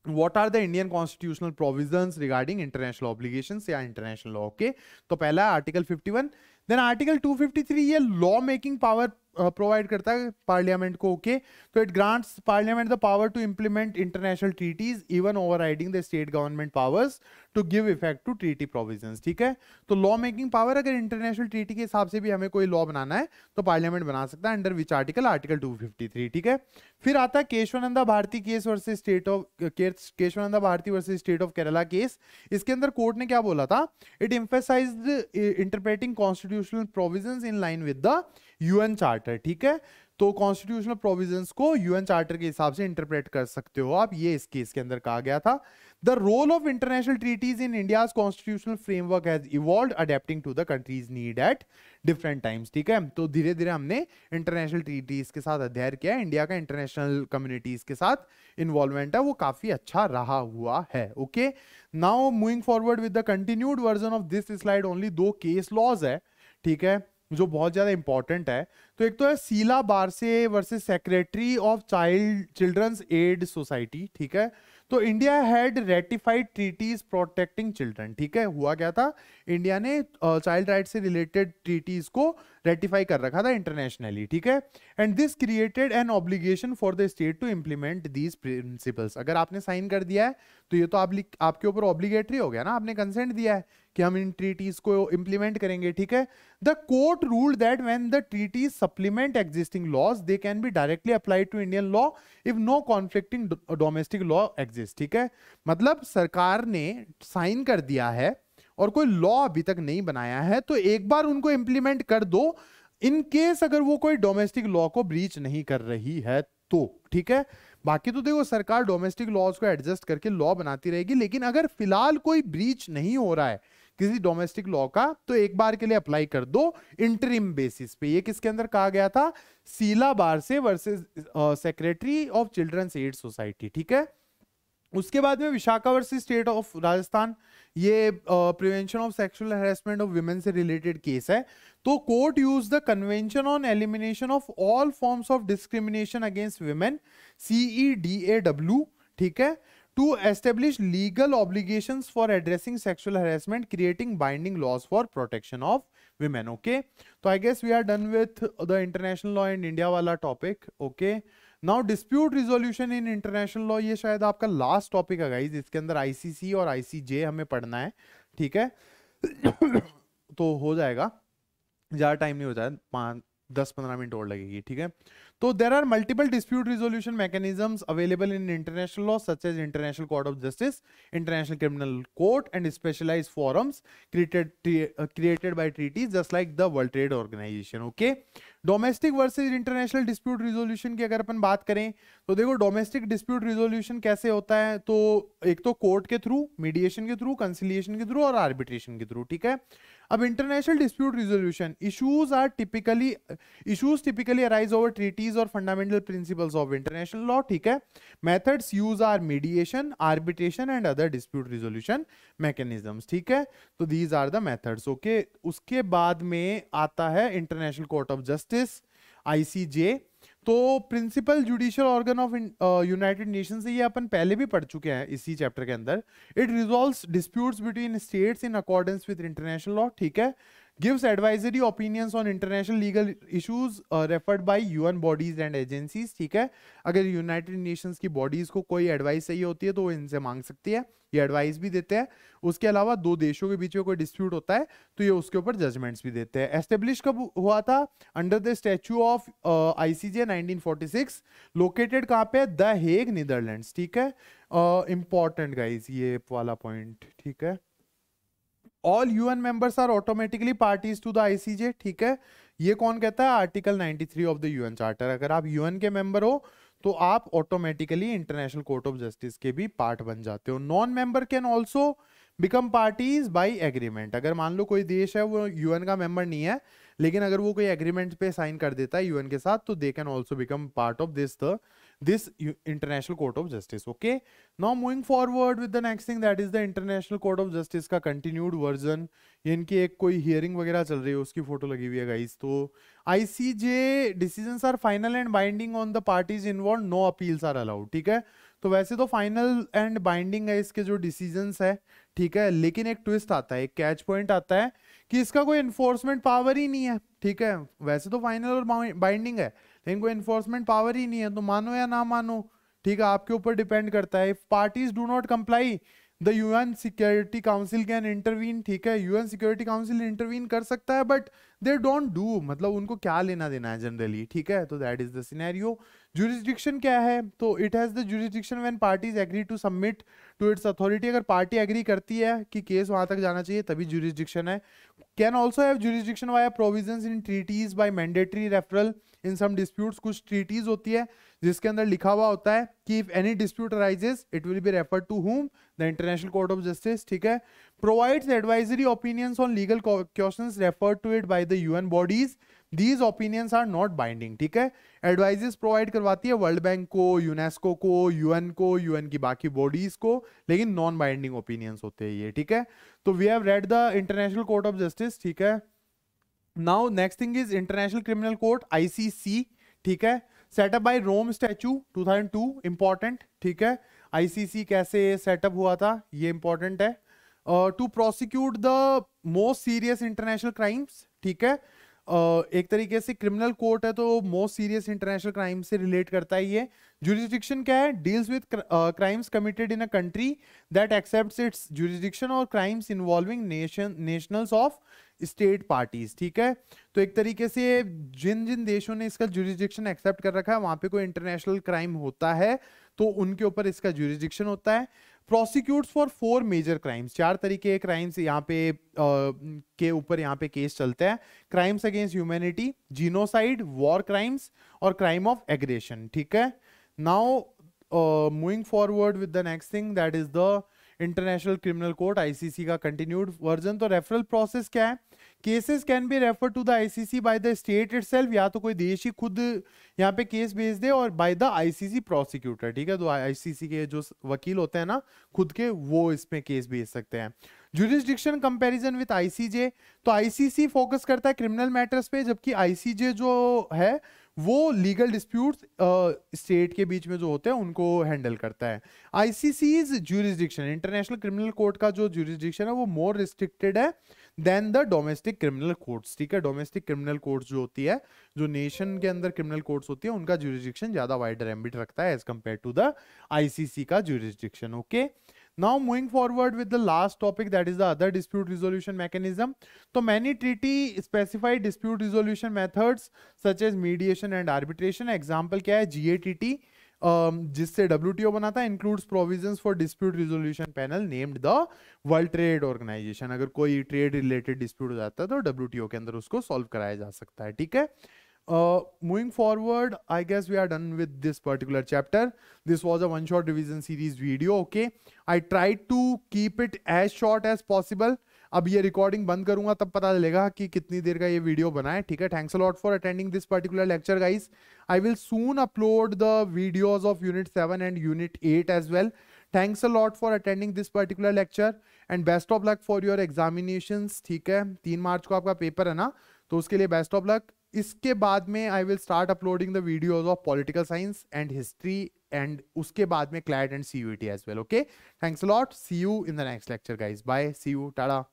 what are the Indian constitutional provisions regarding international obligations या international law, okay। तो पहला आर्टिकल 51, देन आर्टिकल 253 ये लॉ मेकिंग पावर प्रोवाइड करता है पार्लियामेंट को, ओके। तो it grants parliament the power to implement international treaties even overriding the state government powers to give effect to treaty provisions, ठीक है। तो लॉ मेकिंग पावर, अगर इंटरनेशनल ट्रीटी के हिसाब से भी हमें कोई लॉ बनाना है तो पार्लियामेंट बना सकता है, अंडर विच आर्टिकल, आर्टिकल 253, ठीक है। फिर आता है Kesavananda Bharati case versus state of Kesavananda Bharati versus state of Kerala case. इसके अंदर कोर्ट ने क्या बोला था, it emphasised interpreting constitutional provisions in line with the UN charter, ठीक है। तो कॉन्स्टिट्यूशनल प्रोविजंस को यूएन चार्टर के हिसाब से इंटरप्रेट कर सकते हो आप, ये इस केस के अंदर कहा गया था। The role of international treaties in India's constitutional framework has evolved adapting to the country's need at different times, ठीक है। तो धीरे धीरे हमने इंटरनेशनल ट्रीटीज के साथ अध्ययन किया, इंडिया का इंटरनेशनल कम्युनिटीज के साथ इन्वॉल्वमेंट है वो काफी अच्छा रहा हुआ है, okay. Now moving forward with the continued version of this slide, only 2 case laws है, ठीक है, जो बहुत ज्यादा इंपॉर्टेंट है। तो एक तो है Sheela Barse versus secretary of children's aid society, ठीक है। तो India had ratified treaties protecting children, ठीक है। हुआ क्या था, इंडिया ने चाइल्ड राइट से रिलेटेड ट्रीटीज को रेटिफाई कर रखा था इंटरनेशनली, ठीक है। And this created an obligation for the state to implement these principles. अगर आपने साइन कर दिया है तो ये तो आपके ऊपर ऑब्लिगेटरी हो गया ना, आपने कंसेंट दिया है कि हम इन ट्रीटीज को इंप्लीमेंट करेंगे, ठीक है। The court ruled that when the treaties supplement existing laws they can be directly applied to Indian law if no conflicting domestic law exist, ठीक है। मतलब सरकार ने साइन कर दिया है और कोई लॉ अभी तक नहीं बनाया है तो एक बार उनको इंप्लीमेंट कर दो, इन केस अगर वो कोई डोमेस्टिक लॉ को ब्रीच नहीं कर रही है तो, ठीक है। बाकी तो देखो सरकार डोमेस्टिक लॉज को एडजस्ट करके लॉ बनाती रहेगी, लेकिन अगर फिलहाल कोई ब्रीच नहीं हो रहा है किसी डोमेस्टिक लॉ का तो एक बार के लिए अप्लाई कर दो इंटरिम बेसिस पे। ये किसके अंदर कहा गया था, Sheela Barse versus secretary of children's aid society, ठीक है। उसके बाद में Vishaka versus state of Rajasthan, ये prevention of sexual harassment of women से रिलेटेड केस है। तो court use the convention on elimination of all forms of discrimination against women, CEDAW, ठीक है, to establish legal obligations for addressing sexual harassment, creating binding laws for protection of women, okay। तो I guess we are done with the international law and India वाला topic, okay। Now dispute resolution in international law, ये शायद आपका last topic है guys, इसके अंदर ICC और ICJ हमें पढ़ना है, ठीक है। तो हो जाएगा, ज़्यादा टाइम नहीं हो जाएगा, 10-15 मिनट और लगेगी, ठीक है। तो there are multiple dispute resolution mechanisms available in international law such as International Court of Justice, International Criminal Court and specialized forums created by treaties just like the World Trade Organization, okay। Domestic versus international dispute resolution की अगर अपन बात करें तो देखो डोमेस्टिक डिस्प्यूट रिजोल्यूशन कैसे होता है, तो एक तो कोर्ट के थ्रू, मीडिएशन के थ्रू, कंसिलिएशन के थ्रू और आर्बिट्रेशन के थ्रू, ठीक है। अब international dispute resolution issues typically arise over treaties और fundamental principles of international law, ठीक है। Methods use are mediation, arbitration and other dispute resolution mechanisms, ठीक है। तो these are the methods, okay. उसके बाद में आता है international court of justice, ICJ। तो principal judicial organ of United Nation से ये अपन पहले भी पढ़ चुके हैं इसी चैप्टर के अंदर। It resolves disputes between states in accordance with international law, ठीक है। gives advisory opinions on international legal issues referred by UN bodies and agencies, ठीक है। अगर यूनाइटेड नेशंस की बॉडीज को कोई एडवाइस चाहिए होती है तो वो इनसे मांग सकती है, ये एडवाइस भी देते हैं। उसके अलावा दो देशों के बीच में कोई डिस्प्यूट होता है तो ये उसके ऊपर जजमेंट्स भी देते हैं। एस्टेब्लिश कब हुआ था, under the statue of ICJ 1946, located कहाँ पे, द हेग, नीदरलैंड्स, ठीक है। इंपॉर्टेंट गाइज ये वाला पॉइंट, ठीक है। All UN members are automatically parties to the ICJ, ठीक है। ये कौन कहता है? Article 93 of the UN charter. अगर आप यूएन के मेंबर हो तो आप automatically international court of justice के भी पार्ट बन जाते हो। Non member can also become parties by agreement. अगर मान लो कोई देश है वो यूएन का मेंबर नहीं है, लेकिन अगर वो कोई एग्रीमेंट पे साइन कर देता है यूएन के साथ, तो they can also become part of this international court of justice. Okay, now moving forward with the next thing, that is the international court of justice का continued version। ये इनकी एक कोई हियरिंग वगैरह चल रही है, उसकी फोटो लगी हुई है गाइस। तो ICJ decisions are final and binding on the parties involved, no appeals are allowed। ठीक है, तो वैसे तो फाइनल एंड बाइंडिंग है इसके जो डिसीजंस है, ठीक है, लेकिन एक ट्विस्ट आता है, एक कैच पॉइंट आता है कि इसका कोई एनफोर्समेंट पावर ही नहीं है। ठीक है, वैसे तो फाइनल और बाइंडिंग है, लेकिन कोई एनफोर्समेंट पावर ही नहीं है, तो मानो या ना मानो, ठीक है, आपके ऊपर डिपेंड करता है। If parties do not comply the UN security council can intervene. ठीक है, यूएन सिक्योरिटी काउंसिल इंटरवीन कर सकता है, बट दे डोंट डू, मतलब उनको क्या लेना देना है जनरली। ठीक है, तो that is the scenario. Jurisdiction क्या है? तो it has the jurisdiction when parties agree to submit to its authority. अगर पार्टी एग्री करती है कि केस वहां तक जाना चाहिए, तभी जुरिस्डिक्शन है। Can also have jurisdiction via provisions in treaties by mandatory referral in some disputes. कुछ ट्रीटीज होती है जिसके अंदर लिखा हुआ होता है कि if any dispute arises it will be referred to whom, the International court of Justice. ठीक है, provides advisory opinions on legal questions referred to it by the UN bodies. These opinions are not binding. ठीक है, एडवाइजेस प्रोवाइड करवाती है वर्ल्ड बैंक को, यूनेस्को को, यूएन की बाकी बॉडीज को, लेकिन नॉन बाइंडिंग ओपिनियंस होते हैं ये। ठीक है, तो we have read the International court of Justice. ठीक है, now next thing is International criminal court ICC। ठीक है, set up by Rome statute 2002, important. ठीक है, ICC कैसे सेटअप हुआ था ये इंपॉर्टेंट है। To prosecute the most serious international crimes. ठीक है, एक तरीके से क्रिमिनल कोर्ट है तो मोस्ट सीरियस इंटरनेशनल क्राइम से रिलेट करता है ये। जुरिस्डिक्शन क्या है? Deals with crimes committed in a country that accepts its jurisdiction और crimes involving nationals of state parties. ठीक है, तो एक तरीके से जिन जिन देशों ने इसका जुरिस्डिक्शन एक्सेप्ट कर रखा है, वहां पे कोई इंटरनेशनल क्राइम होता है तो उनके ऊपर इसका जुरिस्डिक्शन होता है। प्रोसिक्यूट्स फॉर 4 मेजर क्राइम्स, 4 तरीके के क्राइम्स यहाँ पे के ऊपर यहाँ पे केस चलते हैं। Crimes against humanity, genocide, war crimes और क्राइम ऑफ एग्रेशन। ठीक है, now moving forward with the next thing, that is the international criminal court ICC का कंटिन्यूड वर्जन। तो रेफरल प्रोसेस क्या है? Cases can be refer to the ICC by the state itself, या तो कोई देश ही खुद यहाँ पे केस भेज दे, और बाय द ICC प्रोसिक्यूटर। ठीक है, तो ICC के जो वकील होते हैं ना खुद के, वो इसमें केस भेज सकते हैं। जुरिस्डिक्शन कंपैरिजन विद ICJ, तो ICC फोकस करता है क्रिमिनल मैटर्स पे, जबकि ICJ जो है वो लीगल डिस्प्यूट्स स्टेट के बीच में जो होते हैं उनको हैंडल करता है। ICC's jurisdiction, international criminal court का जो जुरिस्डिक्शन है वो मोर रिस्ट्रिक्टेड है than the domestic criminal courts. ठीक है, डोमेस्टिक क्रिमिनल कोर्ट्स जो होती है, जो नेशन के अंदर क्रिमिनल कोर्ट्स होती है, उनका जुरिस्डिक्शन ज्यादा वाइडर एम्बिट रखता है as compare to the ICC का jurisdiction. Okay, now moving forward with the last topic, that is the other dispute resolution mechanism। तो many treaty specify dispute resolution methods such as mediation and arbitration। example क्या है? GATT जिससे WTO बना था, includes provisions for dispute resolution panel named the World Trade Organization। अगर कोई trade related dispute हो जाता है तो WTO के अंदर उसको solve कराया जा सकता है। ठीक है, moving forward, I guess we are done with this particular chapter। This was a one shot revision series video। Okay, I tried to keep it as short as possible। अब ये रिकॉर्डिंग बंद करूंगा तब पता चलेगा कि कितनी देर का ये वीडियो बना है। ठीक है, thanks a lot for attending this particular lecture guys. I will soon upload the videos of unit 7 and unit 8 as well। Thanks a lot for attending this particular lecture and best of luck for your examinations। ठीक है, 3 मार्च को आपका पेपर है ना, तो उसके लिए बेस्ट ऑफ लक। इसके बाद में I will start uploading the videos of political science and history, and उसके बाद में CLAT and CUET as well. Okay, thanks a lot, see you in the next lecture guys, bye, see you, Tata.